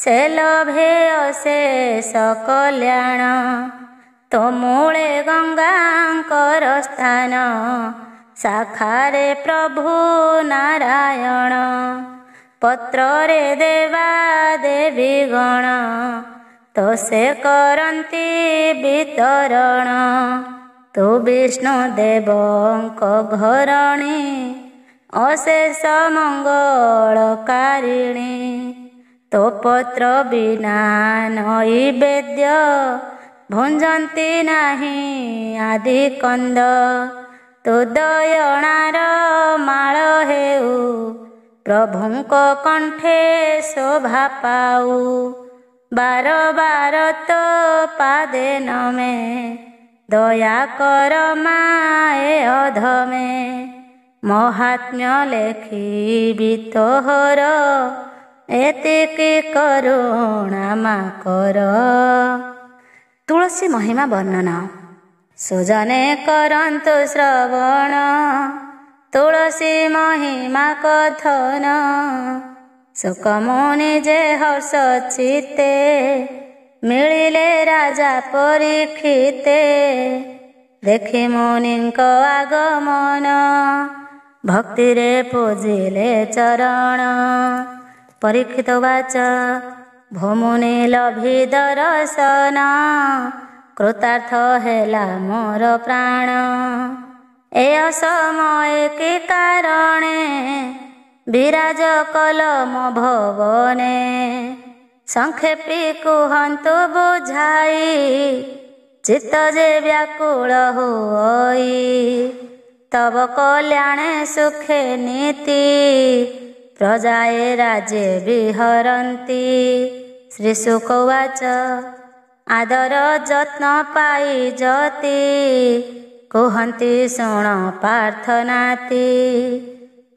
ସେ ଲଭେ ଅଶେଷ କଲ୍ୟାଣ। ତୋ ମୂଳେ ଗଙ୍ଗାଙ୍କର ସ୍ଥାନ ଶାଖାରେ ପ୍ରଭୁ ନାରାୟଣ। ପତ୍ରରେ ଦେବା ଦେବୀ ଗଣ ତ ସେ କରନ୍ତି ବିତରଣ। ତୁ ବିଷ୍ଣୁ ଦେବଙ୍କ ଘରଣୀ ଅଶେଷ ମଙ୍ଗଳକାରିଣୀ। ତୋ ପତ୍ର ବିନା ନୈବେଦ୍ୟ ଭୁଞ୍ଜନ୍ତି ନାହିଁ ଆଦି କନ୍ଦ। ତୋ ଦୟଣାର ମାଳ ହେଉ ପ୍ରଭୁଙ୍କ କଣ୍ଠେ ଶୋଭା ପାଉ। ବାର ବାର ତୋ ପାଦେ ନମେ ଦୟା କର ମାଏ ଅଧମେ। ମହାତ୍ମ୍ୟ ଲେଖିବି ତୋହର ଏତିକି କରୁଣା ମା କର। ତୁଳସୀ ମହିମା ବର୍ଣ୍ଣନ। ସୁଜନେ କରନ୍ତୁ ଶ୍ରବଣ ତୁଳସୀ ମହିମା କଥନ। ଶୁକମୁନି ଯେ ହର୍ଷ ଚିତ୍ତେ ମିଳିଲେ ରାଜା ପରୀକ୍ଷିତେ। ଦେଖି ମୁନିଙ୍କ ଆଗମନ ଭକ୍ତିରେ ପୂଜିଲେ ଚରଣ। ପରୀକ୍ଷିତ ବାଚ ଭୋମୁନି ଲଭି ଦର୍ଶନ କୃତାର୍ଥ ହେଲା ମୋର ପ୍ରାଣ। ଏ ଅସମୟ କି କାରଣେ ବିରାଜ କଲ ମୋ ଭବନେ। ସଂକ୍ଷେପୀ କୁହନ୍ତୁ ବୁଝାଇ ଚିତ୍ତ ଯେ ବ୍ୟାକୁଳ ହୋଇ। ତବ କଲ୍ୟାଣେ ସୁଖେ ନୀତି ପ୍ରଜାଏ ରାଜେ ବିହରନ୍ତି। ଶ୍ରୀ ଶୁକ ଉବାଚ ଆଦର ଯତ୍ନ ପାଇ ଯତି କୁହନ୍ତି ଶୁଣ ପ୍ରାର୍ଥନାତି।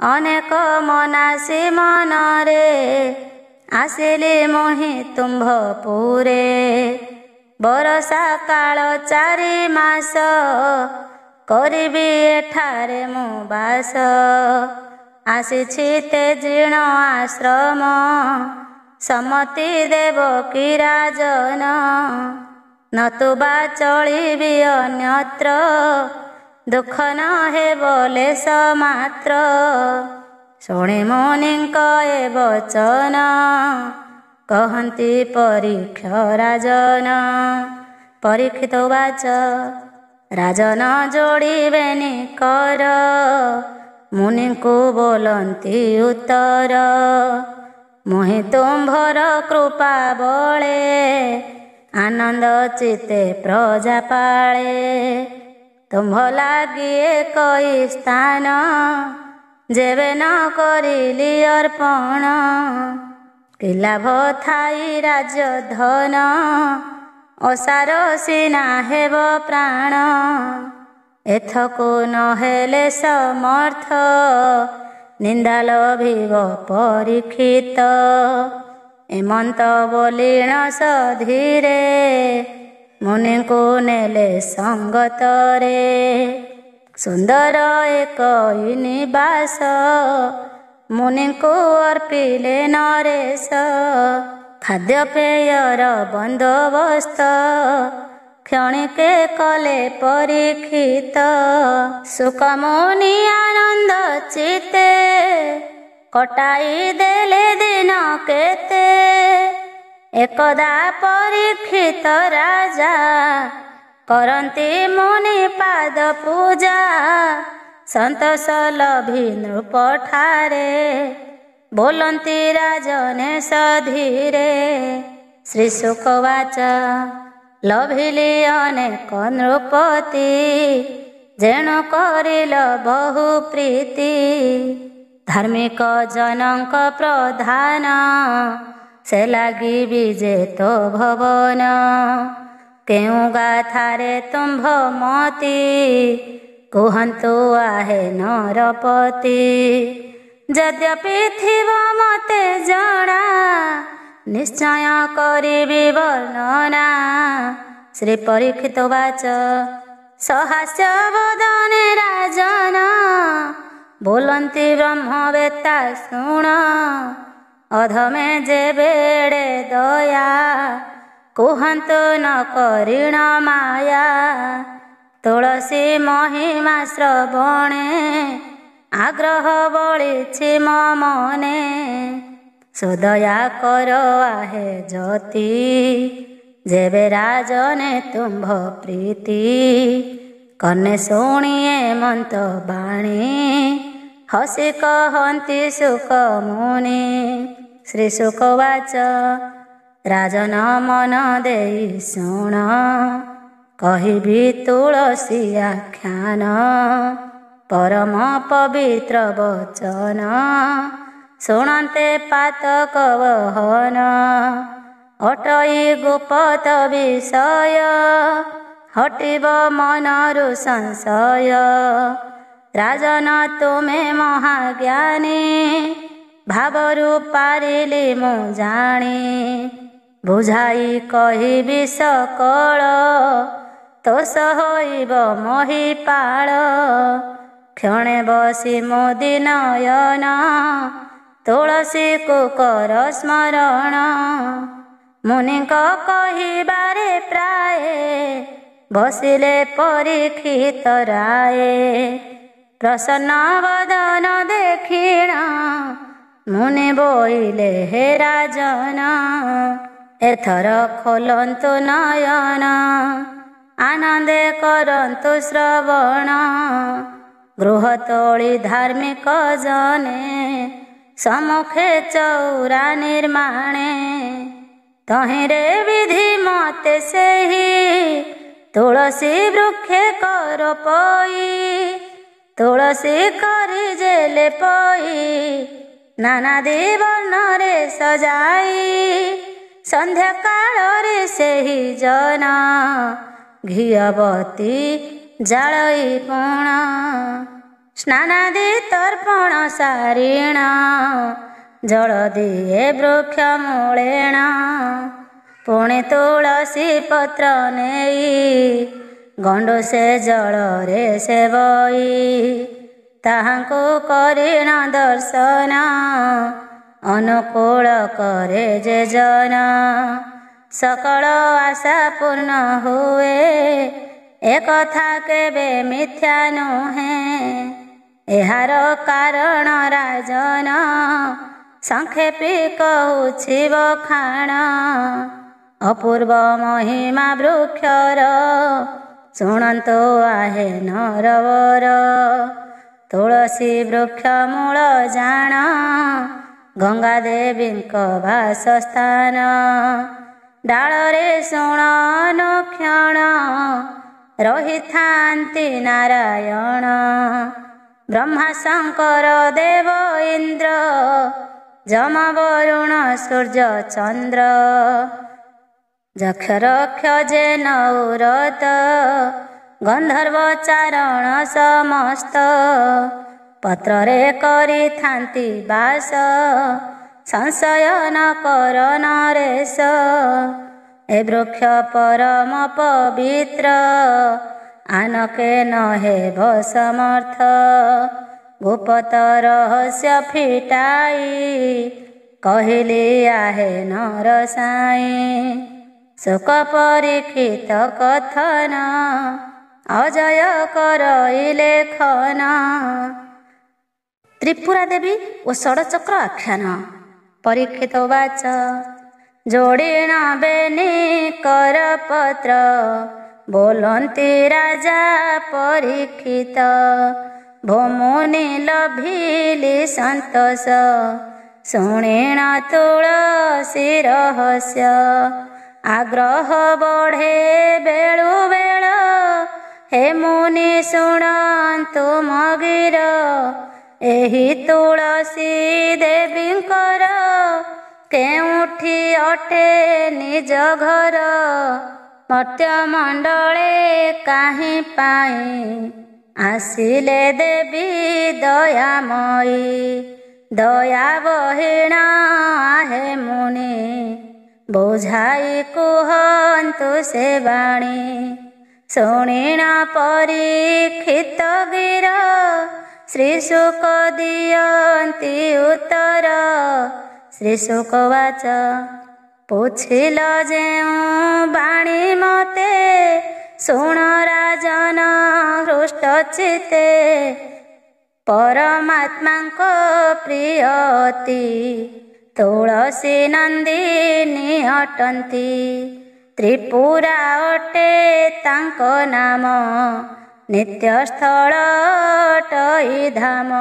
ଅନେକ ମନାସି ମନରେ ଆସିଲି ମୋହି ତୁମ୍ଭପୁରେ। ବରଷା କାଳ 4 ମାସ କରିବି ଏଠାରେ ମୁଁ ବାସ। ଆସିଛି ତେଜିଣ ଆଶ୍ରମ ସମତି ଦେବ କି ରାଜନ। ନତୁବା ଚଳିବି ଅନ୍ୟତ୍ର ଦୁଃଖ ନ ହେବ ଲେଶ ମାତ୍ର। ଶୁଣି ମୁନିଙ୍କ ଏ ବଚନ କହନ୍ତି ପରୀକ୍ଷ ରାଜନ। ପରୀକ୍ଷିତ ଉବାଚ ରାଜନ ଯୋଡ଼ିବେନି କର ମୁନିଙ୍କୁ ବୋଲନ୍ତି ଉତ୍ତର। ମୁହିଁ ତୁମ୍ଭର କୃପା ବଳେ ଆନନ୍ଦ ଚିତ୍ତେ ପ୍ରଜା ପାଳେ। ତୁମ୍ଭ ଲାଗି ଏକଇ ସ୍ଥାନ ଯେବେ ନ କରିଲି ଅର୍ପଣ। କି ଲାଭ ଥାଇ ରାଜ୍ୟ ଧନ ଅସାର ସିନା ହେବ ପ୍ରାଣ। ଏଥକୁ ନହେଲେ ସମର୍ଥ ନିନ୍ଦା ଲଭିବ ପରୀକ୍ଷିତ। ଏମନ୍ତ ବୋଲିଣ ସଧୀରେ ମୁନିଙ୍କୁ ନେଲେ ସଙ୍ଗତରେ। ସୁନ୍ଦର ଏକଇ ନିବାସ ମୁନିଙ୍କୁ ଅର୍ପିଲେ ନରେଶ। ଖାଦ୍ୟପେୟର ବନ୍ଦୋବସ୍ତ କ୍ଷଣିକେ କଲେ ପରୀକ୍ଷିତ। ଶୁକମୁନି ଆନନ୍ଦ ଚିତ୍ତେ କଟାଇ ଦେଲେ ଦିନ କେତେ। ଏକଦା ପରୀକ୍ଷିତ ରାଜା କରନ୍ତି ମୁନି ପାଦ ପୂଜା। ସନ୍ତୋଷ ଲଭି ନୃପଠାରେ ବୋଲନ୍ତି ରାଜନେ ସଧୀରେ। ଶ୍ରୀ ଶୁକ ଉବାଚ ଲଭିଲି ଅନେକ ନୃପତି ଯେଣୁ କରିଲ ବହୁ ପ୍ରୀତି। ଧାର୍ମିକ ଜନଙ୍କ ପ୍ରଧାନ ସେ ଲାଗିବି ଯେ ତୋ ଭବନ। କେଉଁ ଗାଥାରେ ତୁମ୍ଭ ମତି କୁହନ୍ତୁ ଆହେ ନରପତି। ଯଦ୍ୟପି ଥିବ ମତେ ଜଣା ନିଶ୍ଚୟ କରିବି ବର୍ଣ୍ଣନା। ଶ୍ରୀ ପରୀକ୍ଷିତ ଉବାଚ ସହାସ୍ୟ ବଦନେ ରାଜନ ବୋଲନ୍ତି ବ୍ରହ୍ମବେତ୍ତା ଶୁଣ। ଅଧମେ ଯେବେଡ଼େ ଦୟା କୁହନ୍ତୁ ନ କରିଣ ମାୟା। ତୁଳସୀ ମହିମା ଶ୍ରବଣେ ଆଗ୍ରହ ବଳିଛି ମୋ ମନେ। ସୁଦୟା କର ଆହେ ଯତି ଯେବେ ରାଜନେ ତୁମ୍ଭ ପ୍ରୀତି। କର୍ଣ୍ଣେ ଶୁଣିଏ ମନ୍ତ ବାଣୀ ହସି କହନ୍ତି ଶୁକମୁନି। ଶ୍ରୀଶୁକବାଚ ରାଜନ ମନ ଦେଇ ଶୁଣ କହିବି ତୁଳସୀ ଆଖ୍ୟାନ ପରମ ପବିତ୍ର ବଚନ ଶୁଣନ୍ତେ ପାତକ ବହନ ଅଟଇ ଗୁପତ ବିଷୟ ହଟିବ ମନରୁ ସଂଶୟ ରାଜନ ତୁମେ ମହାଜ୍ଞାନୀ ଭାବରୁ ପାରିଲି ମୁଁ ଜାଣି ବୁଝାଇ କହିବି ସକଳ ତୋଷ ହୋଇବ ମହିପାଳ କ୍ଷଣେ ବସି ମୋଦି ନୟନ ତୁଳସୀକୁ କର ସ୍ମରଣ ମୁନିଙ୍କ କହିବାରେ ପ୍ରାୟ ବସିଲେ ପରୀକ୍ଷିତ ରାଏ ପ୍ରସନ୍ନ ବଦନ ଦେଖିଣ ମୁନି ବୋଇଲେ ହେ ରାଜନ ଏଥର ଖୋଲନ୍ତୁ ନୟନ ଆନନ୍ଦେ କରନ୍ତୁ ଶ୍ରବଣ ଗୃହ ତୋଳି ଧାର୍ମିକ ଜନେ ସମ୍ମୁଖେ ଚଉରା ନିର୍ମାଣେ ତହିଁରେ ବିଧି ମତେ ସେହି ତୁଳସୀ ବୃକ୍ଷେ କର ପଇ ତୁଳସୀ କରି ଜେଲେ ପଇ ନାନାଦି ବର୍ଣ୍ଣରେ ସଜାଇ ସନ୍ଧ୍ୟା କାଳରେ ସେହି ଜନ ଘିଅବତୀ ଜାଳଇ ପୁଣ ସ୍ନାନାଦି ତର୍ପଣ ସାରିଣ ଜଳ ଦିଏ ବୃକ୍ଷ ମୂଳେଣ ପୁଣି ତୁଳସୀ ପତ୍ର ନେଇ ଗଣ୍ଡୁ ସେ ଜଳରେ ସେବଇ ତାହାଙ୍କୁ କରିଣ ଦର୍ଶନ ଅନୁକୂଳ କରେ ଯେ ଜନ ସକଳ ଆଶା ପୂର୍ଣ୍ଣ ହୁଏ ଏକଥା କେବେ ମିଥ୍ୟା ନୁହେଁ ଏହାର କାରଣ ରାଜନ ସଂକ୍ଷେପୀ କହୁଛି ବଖାଣ ଅପୂର୍ବ ମହିମା ବୃକ୍ଷର ଶୁଣନ୍ତୁ ଆହେ ନରବର ତୁଳସୀ ବୃକ୍ଷ ମୂଳ ଜାଣ ଗଙ୍ଗା ଦେବୀଙ୍କ ବାସସ୍ଥାନ ଡାଳରେ ଶୁଣ ଅନୁକ୍ଷଣ ରହିଥାନ୍ତି ନାରାୟଣ ବ୍ରହ୍ମା ଶଙ୍କର ଦେବ ଇନ୍ଦ୍ର ଯମ ବରୁଣ ସୂର୍ଯ୍ୟ ଚନ୍ଦ୍ର ଯକ୍ଷ ରକ୍ଷ ଯେ ନୌରତ ଗନ୍ଧର୍ବ ଚାରଣ ସମସ୍ତ ପତ୍ରରେ କରିଥାନ୍ତି ବାସ ସଂଶୟ ନ କର ନରେଶ ଏ ବୃକ୍ଷ ପରମ ପବିତ୍ର ଆନକେ ନହେବ ସମର୍ଥ ଗୁପତ ରହସ୍ୟ ଫିଟାଇ କହିଲି ଆହେ ନର ସାଇ ଶୋକ ପରୀକ୍ଷିତ କଥନ ଅଜୟ କରଇଲେ ଖନ ତ୍ରିପୁରା ଦେବୀ ଓ ଷଡ଼ଚକ୍ର ଆଖ୍ୟାନ ପରୀକ୍ଷିତ ବାଚ ଯୋଡ଼ିଣ ବେନି କର ପତ୍ର ବୋଲନ୍ତି ରାଜା ପରୀକ୍ଷିତ ଭୋମୁନି ଲଭିଲି ସନ୍ତୋଷ ଶୁଣିଣ ତୁଳସୀ ରହସ୍ୟ ଆଗ୍ରହ ବଢ଼େ ବେଳୁ ବେଳ ହେ ମୁନି ଶୁଣନ୍ତୁ ମଗିର ଏହି ତୁଳସୀ ଦେବୀଙ୍କର କେଉଁଠି ଅଟେ ନିଜ ଘର ମର୍ତ୍ତ୍ୟମଣ୍ଡଳେ କାହିଁ ପାଇଁ ଆସିଲେ ଦେବୀ ଦୟାମୟୀ ଦୟା ବହିଣ ଆହେ ମୁନି ବୁଝାଇ କୁହନ୍ତୁ ସେ ବାଣୀ ଶୁଣିଣ ପରୀକ୍ଷିତ ଗିର ଶ୍ରୀଶୁକ ଦିଅନ୍ତି ଉତ୍ତର ଶ୍ରୀଶୁକ ବାଚ ପୁଛିଲ ଯେଉଁ ବାଣୀ ମତେ ଶୁଣ ରାଜନ ହୃଷ୍ଟ ଚିତେ ପରମାତ୍ମାଙ୍କ ପ୍ରିୟତି ତୁଳସୀ ନନ୍ଦିନୀ ଅଟନ୍ତି ତ୍ରିପୁରା ଅଟେ ତାଙ୍କ ନାମ ନିତ୍ୟସ୍ଥଳ ଅଟଇ ଧାମ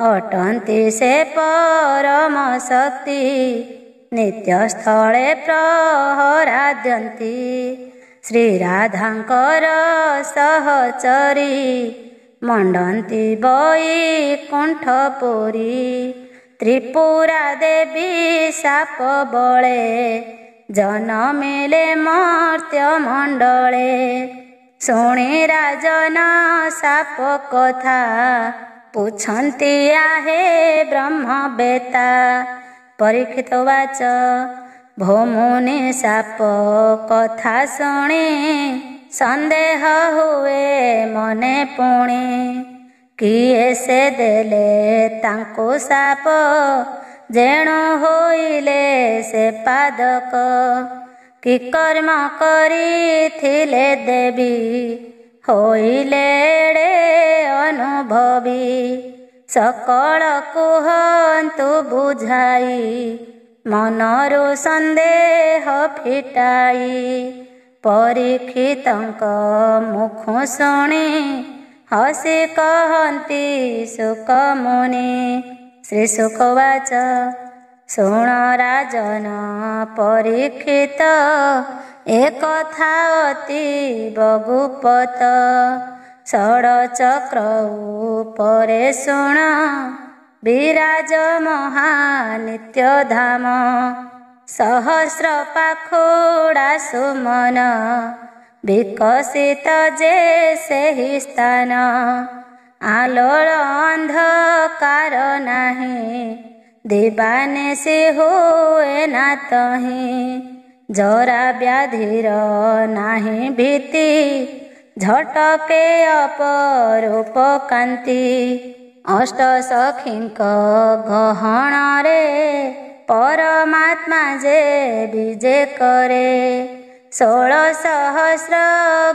ଅଟନ୍ତି ସେ ପରମ ଶକ୍ତି ନିତ୍ୟ ସ୍ଥଳେ ପ୍ରହରାଦ୍ୟନ୍ତି। ଶ୍ରୀରାଧାଙ୍କର ସହଚରୀ ମଣ୍ଡନ୍ତି ବୈକୁଣ୍ଠପୁରୀ। ତ୍ରିପୁରା ଦେବୀ ସାପ ବଳେ ଜନମିଲେ ମର୍ତ୍ତ୍ୟ ମଣ୍ଡଳେ। ଶୁଣି ରାଜନ ସାପ କଥା ପୁଛନ୍ତି ଆହେ ବ୍ରହ୍ମବେତା। ପରୀକ୍ଷିତ ବାଚ ଭୋମୁନି ସାପ କଥା ଶୁଣି ସନ୍ଦେହ ହୁଏ ମନେ ପୁଣି। କିଏ ସେ ଦେଲେ ତାଙ୍କୁ ସାପ ଯେଣୁ ହୋଇଲେ ସେ ପାଦକ। କି କର୍ମ କରିଥିଲେ ଦେବୀ ହୋଇଲେ ଏଡ଼େ ଅନୁଭବୀ। ସକଳ କୁହନ୍ତୁ ବୁଝାଇ ମନରୁ ସନ୍ଦେହ ଫିଟାଇ। ପରୀକ୍ଷିତଙ୍କ ମୁଖ ଶୁଣି ହସି କହନ୍ତି ଶୁକମୁନି। ଶ୍ରୀ ଶୁକବାଚ ଶୁଣ ରାଜନ ପରୀକ୍ଷିତ ଏ କଥା ଅତୀବ ଗୁପ୍ତ। ଷଡ଼ଚକ୍ର ଉପରେ ଶୁଣ ବିରାଜ ମହାନିତ୍ୟ ଧାମ। ସହସ୍ର ପାଖୁଡ଼ା ସୁମନ ବିକଶିତ ଯେ ସେହି ସ୍ଥାନ। ଆଲୋଳ ଅନ୍ଧକାର ନାହିଁ ଦିବାନିଶି ହୁଏ ନା ତହିଁ। ଜରା ବ୍ୟାଧିର ନାହିଁ ଭୀତି ଝଟକେ ଅପରୂପ କାନ୍ତି। ଅଷ୍ଟ ସଖୀଙ୍କ ଗହଣରେ ପରମାତ୍ମା ଯେ ବିଜେ କରେ। 16 ସହସ୍ର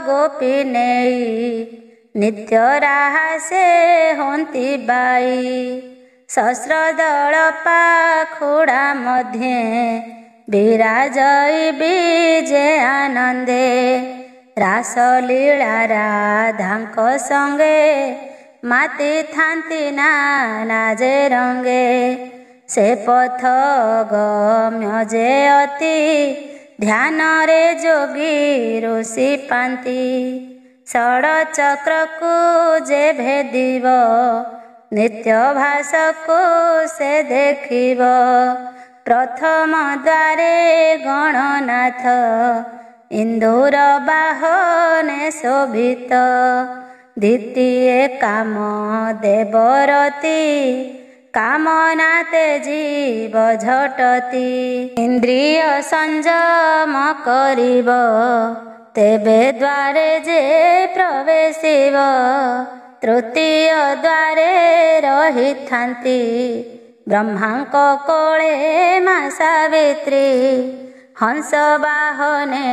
ଗୋପୀ ନେଇ ନିତ୍ୟ ରାହାସେ ହନ୍ତି ବାଇ। ସହସ୍ର ଦଳ ପାଖୁଡ଼ା ମଧ୍ୟେ ବିରାଜଇ ବିଜେ ଆନନ୍ଦେ। ରାସଲୀଳା ରାଧାଙ୍କ ସଙ୍ଗେ ମାତିଥାନ୍ତି ନାନା ଯେ ରଙ୍ଗେ। ସେ ପଥ ଗମ୍ୟ ଯେ ଅତି ଧ୍ୟାନରେ ଯୋଗୀ ଋଷି ପାନ୍ତି। ଷଡ଼ଚକ୍ରକୁ ଯେ ଭେଦିବ ନିତ୍ୟ ଭାସକୁ ସେ ଦେଖିବ। ପ୍ରଥମ ଦ୍ୱାରେ ଗଣନାଥ ଇନ୍ଦୁର ବାହନେ ଶୋଭିତ। ଦ୍ୱିତୀୟ କାମ ଦେବରତି କାମନା ତେଜିବ ଝଟତି। ଇନ୍ଦ୍ରିୟ ସଂଯମ କରିବ ତେବେ ଦ୍ୱାରେ ଯେ ପ୍ରବେଶିବ। ତୃତୀୟ ଦ୍ୱାରେ ରହିଥାନ୍ତି ବ୍ରହ୍ମାଙ୍କ କୋଳେ ମା ସାବିତ୍ରୀ। ହଂସ ବାହନେ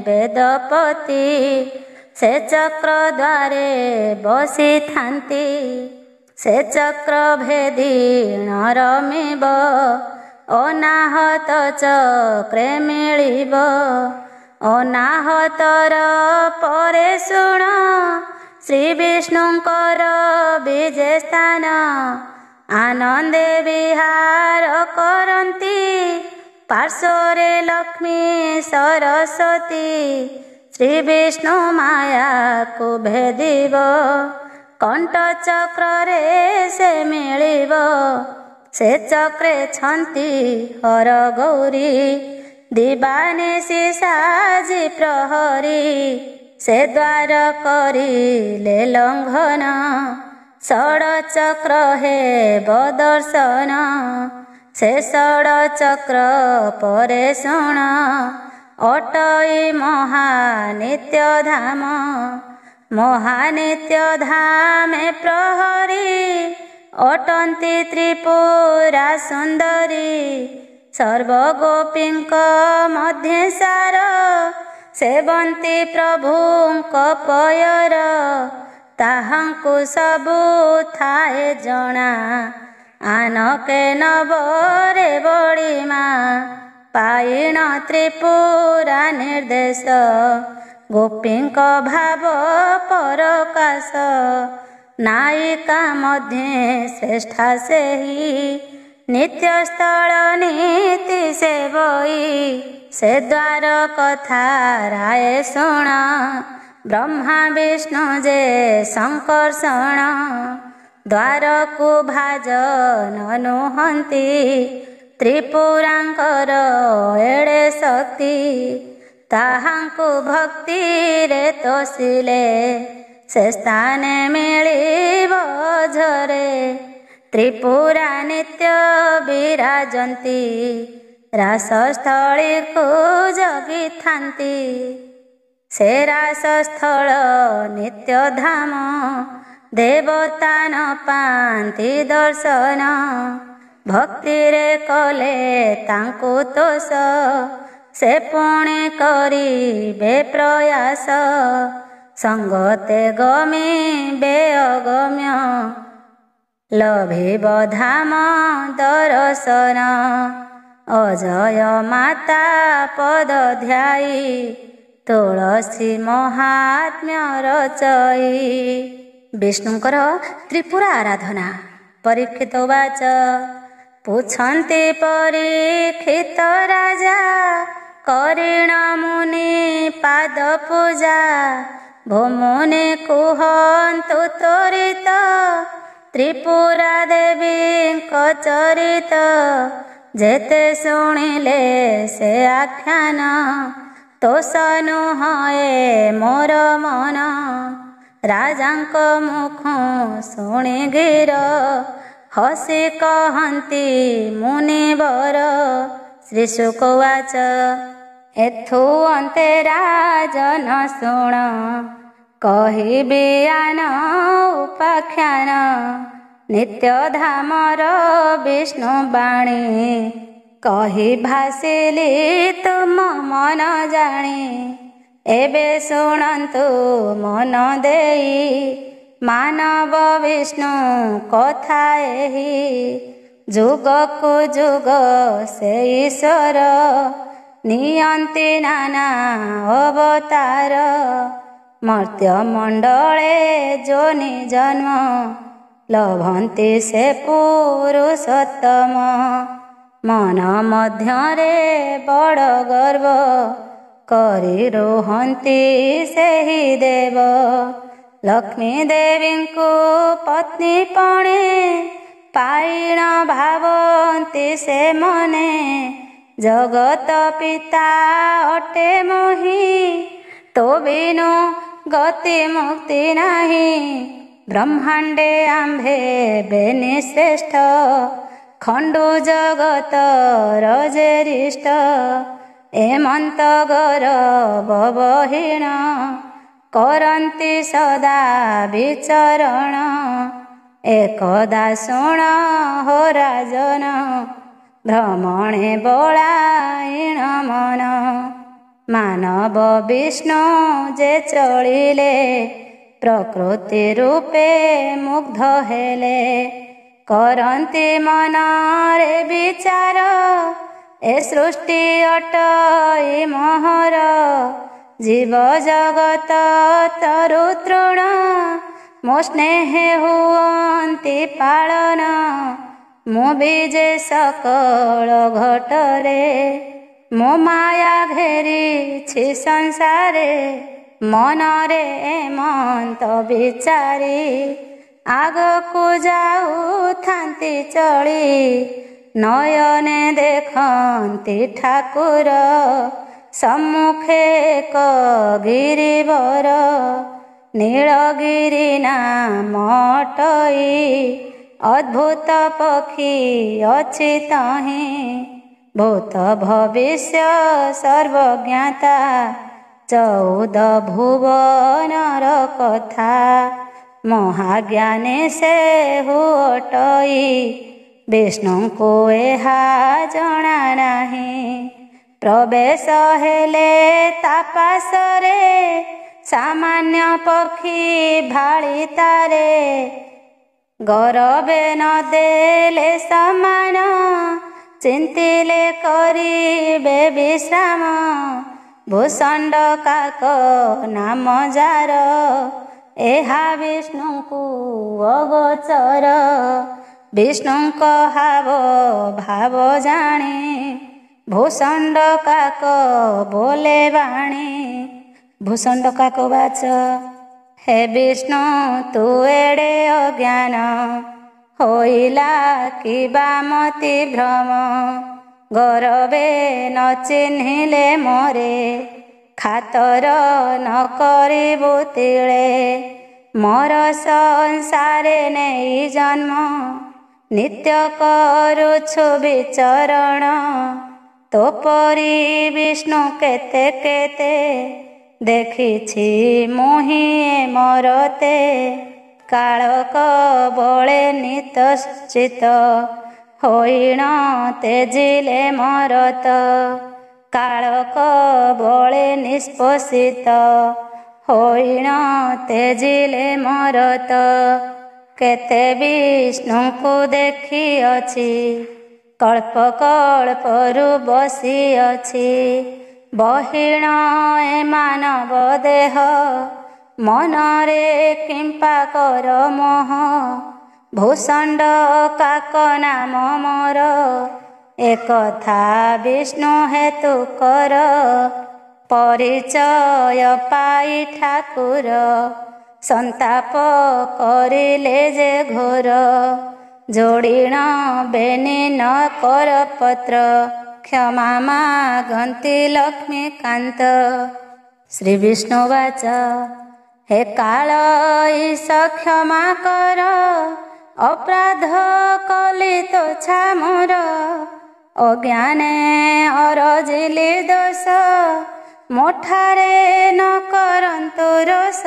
ବେଦପତି ସେ ଚକ୍ର ଦ୍ୱାରେ ବସିଥାନ୍ତି। ସେ ଚକ୍ର ଭେଦି ନରମିବ ଅନାହତ ଚକ୍ରେ ମିଳିବ। ଅନାହତର ପରେ ଶୁଣ ଶ୍ରୀ ବିଷ୍ଣୁଙ୍କର ବିଜେ ସ୍ଥାନ। ଆନନ୍ଦେ ବିହାର କରନ୍ତି ପାର୍ଶ୍ୱରେ ଲକ୍ଷ୍ମୀ ସରସ୍ୱତୀ। ଶ୍ରୀ ବିଷ୍ଣୁ ମାୟାକୁ ଭେଦିବ କଣ୍ଠ ଚକ୍ରରେ ସେ ମିଳିବ। ସେ ଚକ୍ରେ ଛନ୍ତି ହର ଗୌରୀ ଦିବାନିଶି ସାଜି ପ୍ରହରୀ। ସେ ଦ୍ୱାର କରିଲେ ଲଙ୍ଘନ ଷଡ଼ଚକ୍ର ହେବ ଦର୍ଶନ। ସେ ଷଡ଼ଚକ୍ର ପରେ ଶୁଣ ଅଟଇ ମହାନିତ୍ୟ ଧାମ। ମହାନିତ୍ୟ ଧାମେ ପ୍ରହରୀ ଅଟନ୍ତି ତ୍ରିପୁରା ସୁନ୍ଦରୀ। ସର୍ବଗୋପୀଙ୍କ ମଧ୍ୟେ ସାର ସେବନ୍ତି ପ୍ରଭୁଙ୍କ ପୟର। ତାହାଙ୍କୁ ସବୁ ଥାଏ ଜଣା ଆନକେ ନବରେ ବଡ଼ିମା। ପାଇଣ ତ୍ରିପୁରା ନିର୍ଦ୍ଦେଶ ଗୋପୀଙ୍କ ଭାବ ପରକାଶ। ନାୟିକା ମଧ୍ୟ ଶ୍ରେଷ୍ଠା ସେହି ନିତ୍ୟସ୍ଥଳ ନୀତି ସେ ବହି ସେ ଦ୍ୱାର କଥା ରାୟ ଶୁଣ ବ୍ରହ୍ମା ବିଷ୍ଣୁ ଯେ ସଂକର୍ଷଣ ଦ୍ୱାରକୁ ଭାଜନ ନୁହନ୍ତି ତ୍ରିପୁରାଙ୍କର ଏଡ଼େ ଶକ୍ତି ତାହାଙ୍କୁ ଭକ୍ତିରେ ତୋଷିଲେ ସେ ସ୍ଥାନେ ମିଳିବ ଝରେ ତ୍ରିପୁରା ନିତ୍ୟ ବିରାଜନ୍ତି ରାସସ୍ଥଳୀକୁ ଜଗିଥାନ୍ତି ସେ ରାସସ୍ଥଳ ନିତ୍ୟ ଧାମ ଦେବତା ନ ପାଆନ୍ତି ଦର୍ଶନ ଭକ୍ତିରେ କଲେ ତାଙ୍କୁ ତୋଷ ସେ ପୁଣି କରିବେ ପ୍ରୟାସ ସଙ୍ଗତେ ଗମିବେ ଅଗମ୍ୟ ଲଭିବ ଧାମ ଦର୍ଶନ ଅଜୟ ମାତା ପଦ ଧ୍ୟାଇ ତୁଳସୀ ମହାତ୍ମ୍ୟ ରଚଇ। ବିଷ୍ଣୁଙ୍କର ତ୍ରିପୁରା ଆରାଧନା। ପରୀକ୍ଷିତ ବାଚ ପୁଛନ୍ତି ପରୀକ୍ଷିତ ରାଜା କରିଣ ମୁନି ପାଦ ପୂଜା ଭୂମୁନି କୁହନ୍ତୁ ତ୍ୱରିତ ତ୍ରିପୁରା ଦେବୀଙ୍କ ଚରିତ ଯେତେ ଶୁଣିଲେ ସେ ଆଖ୍ୟାନ ତୋଷ ନୁହଁ ମୋର ମନ ରାଜାଙ୍କ ମୁଖ ଶୁଣି ଗିର ହସି କହନ୍ତି ମୁନିବର। ଶ୍ରୀ ଶୁକ ଉବାଚ ଏଥୁ ଅନ୍ତେ ରାଜନ ଶୁଣ କହିବି ଆନ ଉପାଖ୍ୟାନ ନିତ୍ୟ ଧାମର ବିଷ୍ଣୁ ବାଣୀ କହି ଭାସିଲି ତୁମ ମନ ଜାଣି ଏବେ ଶୁଣନ୍ତୁ ମନ ଦେଇ ମାନବ ବିଷ୍ଣୁ କଥା ଏହି ଯୁଗକୁ ଯୁଗ ସେ ଈଶ୍ୱର ନିୟନ୍ତି ନାନା ଅବତାର ମର୍ତ୍ତ୍ୟ ମଣ୍ଡଳେ ଯୋନି ଜନ୍ମ ଲଭନ୍ତି ସେ ପୁରୁଷୋତ୍ତମ ମନ ମଧ୍ୟରେ ବଡ଼ ଗର୍ବ କରି ରୁହନ୍ତି ସେହି ଦେବ ଲକ୍ଷ୍ମୀ ଦେବୀଙ୍କୁ ପତ୍ନୀ ପଣେ ପାଇଣ ଭାବନ୍ତି ସେ ମନେ ଜଗତ ପିତା ଅଟେ ମୋହି ତୋ ବିନୁ ଗତି ମୁକ୍ତି ନାହିଁ ବ୍ରହ୍ମାଣ୍ଡେ ଆମ୍ଭେ ବେନି ଶ୍ରେଷ୍ଠ ଖଣ୍ଡୁ ଜଗତର ଜେରିଷ୍ଟ ଏମନ୍ତ ଗୌରବହୀନ କରନ୍ତି ସଦା ବିଚରଣ ଏକଦା ଶୁଣ ହୋ ରାଜନ ଭ୍ରମଣେ ବଳାଇଣ ମନ ମାନବ ବିଷ୍ଣୁ ଯେ ଚଳିଲେ ପ୍ରକୃତି ରୂପେ ମୁଗ୍ଧ ହେଲେ କରନ୍ତି ମନରେ ବିଚାର ଏ ସୃଷ୍ଟି ଅଟଇ ମୋହର ଜୀବ ଜଗତ ତରୁ ତୃଣ ମୋ ସ୍ନେହେ ହୁଅନ୍ତି ପାଳନ ମୁଁ ବି ଯେ ସକଳ ଘଟରେ ମୋ ମାୟା ଘେରିଛି ସଂସାରେ ମନରେ ଏମନ୍ତ ବିଚାରି ଆଗକୁ ଯାଉଥାନ୍ତି ଚଳି ନୟନେ ଦେଖନ୍ତି ଠାକୁର ସମ୍ମୁଖେ ଏକ ଗିରିବର ନୀଳଗିରି ନାମ ଅଟଇ ଅଦ୍ଭୁତ ପକ୍ଷୀ ଅଛି ତହିଁ ଭୂତ ଭବିଷ୍ୟ ସର୍ବଜ୍ଞାତା 14 ଭୁବନର କଥା ମହାଜ୍ଞାନୀ ସେ ହୁଅଟଇ ବିଷ୍ଣୁଙ୍କୁ ଏହା ଜଣା ନାହିଁ ପ୍ରବେଶ ହେଲେ ତା ପାଶରେ ସାମାନ୍ୟ ପକ୍ଷୀ ଭାଳି ତାରେ ଗରବେ ନ ଦେଲେ ସମାନ ଚିନ୍ତିଲେ କରିବେ ବିଶ୍ରାମ ଭୂଷଣ୍ଡ କାକ ନାମ ଯାର ଏହା ବିଷ୍ଣୁଙ୍କୁ ଅଗୋଚର। ବିଷ୍ଣୁଙ୍କ ହାବ ଭାବ ଜାଣି ଭୂଷଣ୍ଡ କାକ ବୋଲେ ବାଣୀ। ଭୂଷଣ୍ଡ କାକ ବାଚ ହେ ବିଷ୍ଣୁ ତୁ ଏଡ଼େ ଅଜ୍ଞାନ ହୋଇଲା କିବା ମତି ଭ୍ରମ। ଗରବେ ନ ଚିହ୍ନିଲେ ମୋରେ ଖାତର ନ କରିବୁ ତିଳେ। ମୋର ସଂସାରେ ନେଇ ଜନ୍ମ ନିତ୍ୟ କରୁଛୁ ବିଚରଣ। ତୋ ପରି ବିଷ୍ଣୁ କେତେ କେତେ ଦେଖିଛି ମୁହିଁ ମରତେ। କାଳକ ବଳେ ନିତଶ୍ଚିତ ହୋଇଣ ତେଜିଲେ ମରତ। କାଳକ ବଳେ ନିଷ୍ପୋଷିତ ହୋଇଣ ତେଜିଲେ ମରତ। କେତେ ବିଷ୍ଣୁଙ୍କୁ ଦେଖିଅଛି କଳ୍ପ କଳ୍ପରୁ ବସିଅଛି। ବହିଣ ଏ ମାନବ ଦେହ ମନରେ କିମ୍ପା କର ମୋହ। ଭୂଷଣ୍ଡ କାକ ନାମ ମୋର ଏକଥା ବିଷ୍ଣୁ ହେତୁ କର। ପରିଚୟ ପାଇ ଠାକୁର ସନ୍ତାପ କରିଲେ ଯେ ଘୋର। ଯୋଡ଼ିଣ ବେନି ନ କର ପତ୍ର କ୍ଷମା ମାଗନ୍ତି ଲକ୍ଷ୍ମୀକାନ୍ତ। ଶ୍ରୀ ବିଷ୍ଣୁ ବାଚ ହେ କାଳ ଈଶ କ୍ଷମା କର। ଅପରାଧ କଲି ତୋଛା ମୋର ଅଜ୍ଞାନେ ଅରଜିଲି ଦୋଷ। ମୋଠାରେ ନ କରନ୍ତୁ ରୋଷ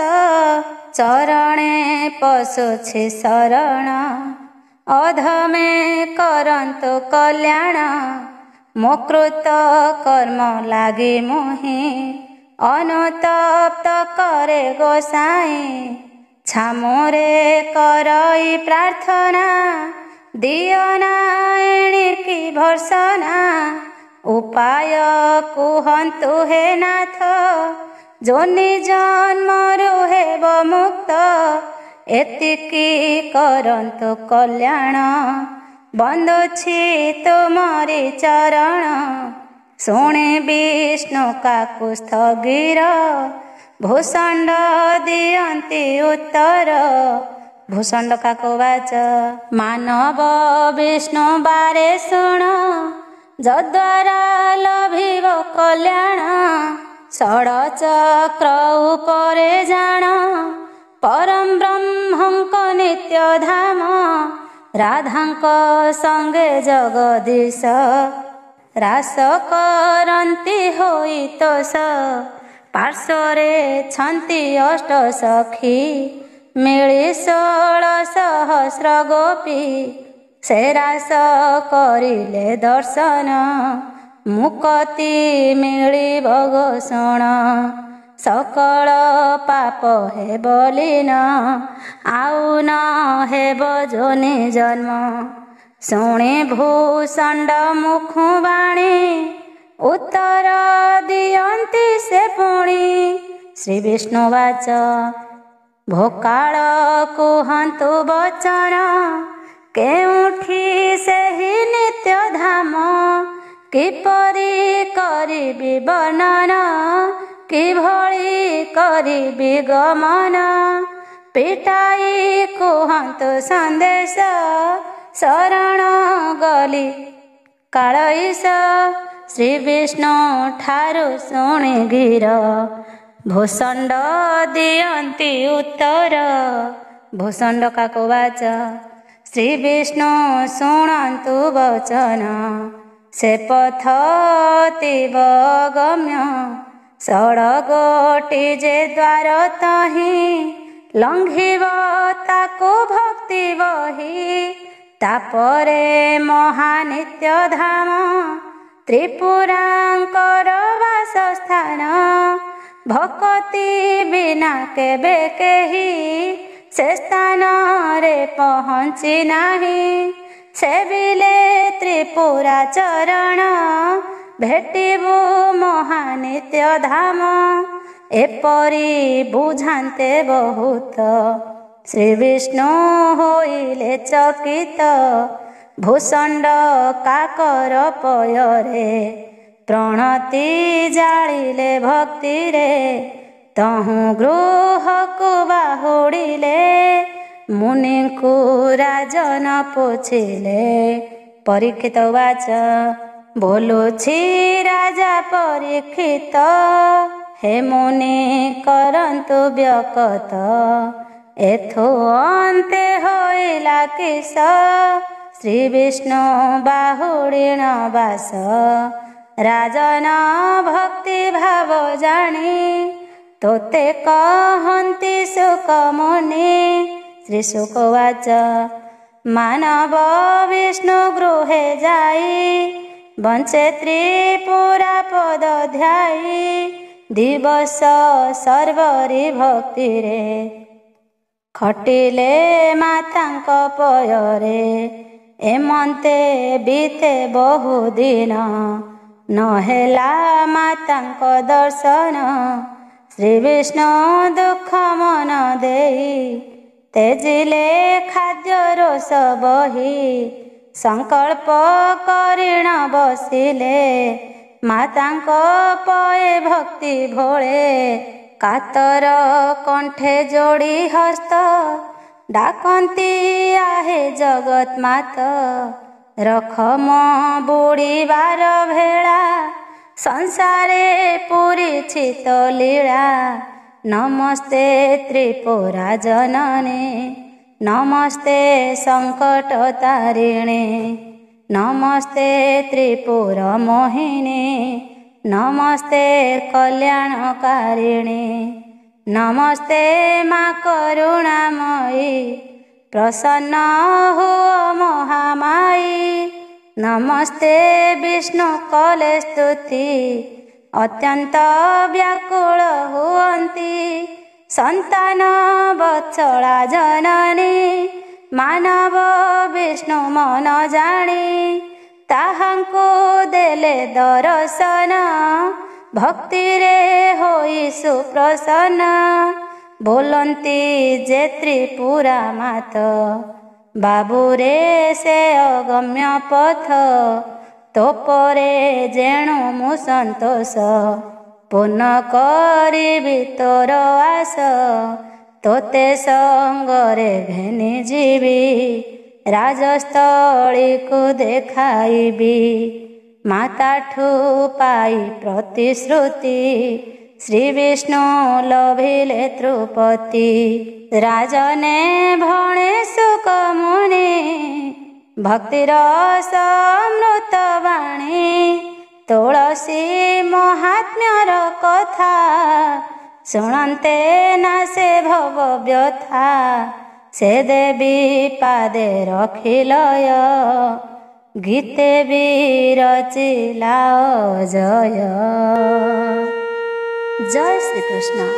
ଚରଣେ ପଶୁଛି ଶରଣ। ଅଧମେ କରନ୍ତୁ କଲ୍ୟାଣ ମୋ କୃତ କର୍ମ ଲାଗି ମୁହିଁ ଅନୁତପ୍ତ କରେ ଗୋସାଇଁ। ଛାମୁରେ କରଇ ପ୍ରାର୍ଥନା ଦିଅ ନା ଏଣିକି ଭର୍ସନା। ଉପାୟ କୁହନ୍ତୁ ହେ ନାଥ ଯୋନି ଜନ୍ମରୁ ହେବ ମୁକ୍ତ। ଏତିକି କରନ୍ତୁ କଲ୍ୟାଣ ବନ୍ଦୁଛି ତୁମରି ଚରଣ। ଶୁଣି ବିଷ୍ଣୁ କାକୁ ସ୍ଥଗିର ଭୂଷଣ୍ଡ ଦିଅନ୍ତି ଉତ୍ତର। ଭୂଷଣ୍ଡ କାକ ବାଚ ମାନବ ବିଷ୍ଣୁ ବାରେ ଶୁଣ ଯଦ୍ୱାରା ଲଭିବ କଲ୍ୟାଣ। ଷଡ଼ଚକ୍ର ଉପରେ ଜାଣ ପରମ ବ୍ରହ୍ମଙ୍କ ନିତ୍ୟ ଧାମ। ରାଧାଙ୍କ ସଙ୍ଗେ ଜଗଦୀଶ ରାସ କରନ୍ତି ହୋଇ ତୋଷ। ପାର୍ଶ୍ୱରେ ଛନ୍ତି ଅଷ୍ଟ ସଖୀ ମିଳି 16 ସହସ୍ର ଗୋପୀ। ସେ ରାସ କରିଲେ ଦର୍ଶନ ମୁକତି ମିଳିବ ଘୋଷଣ। ସକଳ ପାପ ହେବ ଲୀନ ଆଉ ନ ହେବ ଯୋନି ଜନ୍ମ। ଶୁଣି ଭୂଷଣ୍ଡ ମୁଖୁ ବାଣୀ ଉତ୍ତର ଦିଅନ୍ତି ସେ ପୁଣି। ଶ୍ରୀ ବିଷ୍ଣୁ ବାଚ ଭୋକାଳ କୁହନ୍ତୁ ବଚନ କେଉଁଠି ସେହି ନିତ୍ୟ ଧାମ। କିପରି କରିବି ବର୍ଣ୍ଣନ କିଭଳି କରିବି ଗମନ। ପିଟାଇ କୁହନ୍ତୁ ସନ୍ଦେଶ ଶରଣ ଗଲି କାଳ ଈଶ। ଶ୍ରୀ ବିଷ୍ଣୁ ଠାରୁ ଶୁଣି ଗିର ଭୂଷଣ୍ଡ ଦିଅନ୍ତି ଉତ୍ତର। ଭୂଷଣ୍ଡ କାକ ବାଚ ଶ୍ରୀ ବିଷ୍ଣୁ ଶୁଣନ୍ତୁ ବଚନ। ସେ ପଥ ତିବ ଗମ୍ୟ ଷଡ଼ଗୋଟି ଯେ ଦ୍ୱାର ତହିଁ। ଲଙ୍ଘିବ ତାକୁ ଭକ୍ତି ବହି ତାପରେ ମହାନିତ୍ୟ ଧାମ। ତ୍ରିପୁରାଙ୍କର ବାସସ୍ଥାନ ଭକତି ବିନା କେବେ କେହି ସେ ସ୍ଥାନରେ ପହଞ୍ଚି ନାହିଁ। ସେବିଲେ ତ୍ରିପୁରା ଚରଣ ଭେଟିବୁ ମହାନିତ୍ୟ ଧାମ। एपरी बुझान्ते बहुत। श्री विष्णु होइले चकित भूषण्ड काकर पୟରେ प्रणति जालिले भक्ति रे तहु गृह को बाहुड़िले मुनि को राजन पोछिले। परीक्षित वाच बोलुछि राजा परीक्षित हे मुनि करन्तु व्यकत एथो अन्ते होइला किस श्री विष्णु बाहुड़ीण बास। राजन भक्ति भाव जानी तोते कहन्ति सुख मुनि। श्री शुकवाच मानव विष्णु गृहे जाई बंचे त्रिपुरा पद ध्याई दिवस सर्वरी भक्ति रे खटिले मातांक पୟରେ एमन्ते बीते बहुदिन नहेला मातांक दर्शन। श्री विष्णु दुख मन देई तेजिले खाद्य रोष बही संकल्प करिण बसिले मातांक पये भक्ति भोळे कातर कंठे जोड़ी हस्त डाकन्ती आहे जगत मात। रख म बुड़ीबार भेला संसारे पूरी तो लीला। नमस्ते त्रिपुरा जननी नमस्ते संकट तारिणी नमस्ते त्रिपुर मोहिनी नमस्ते कल्याणकारिणी नमस्ते माँ करुणामयी प्रसन्न हुओ महामाई। नमस्ते विष्णु कले स्तुति अत्यंत व्याकुल हुअन्ति संतान वत्सला जननी। मानव विष्णु मन जानी ताहांको देले दर्शन भक्ति रे होई सुप्रसन्न। बोलन्ति जे त्रिपुरा मात बाबुरे से अगम्य पथ तो परे जेणु मु संतोष पूर्ण करिबि तोर आस तोते संगरे घेनी जीवी राजस्थली को देखाइबी माताठू पाई प्रतिश्रुति श्री विष्णु लभिले त्रुपति। राजने भणे सुख मुनि भक्तिर समृत वाणी तुलसी महात्म्यर कथा शुणन्ते ना से भव व्यथा से देवी पादे रखिलय गीते भी रचिला जय। जय श्री कृष्ण।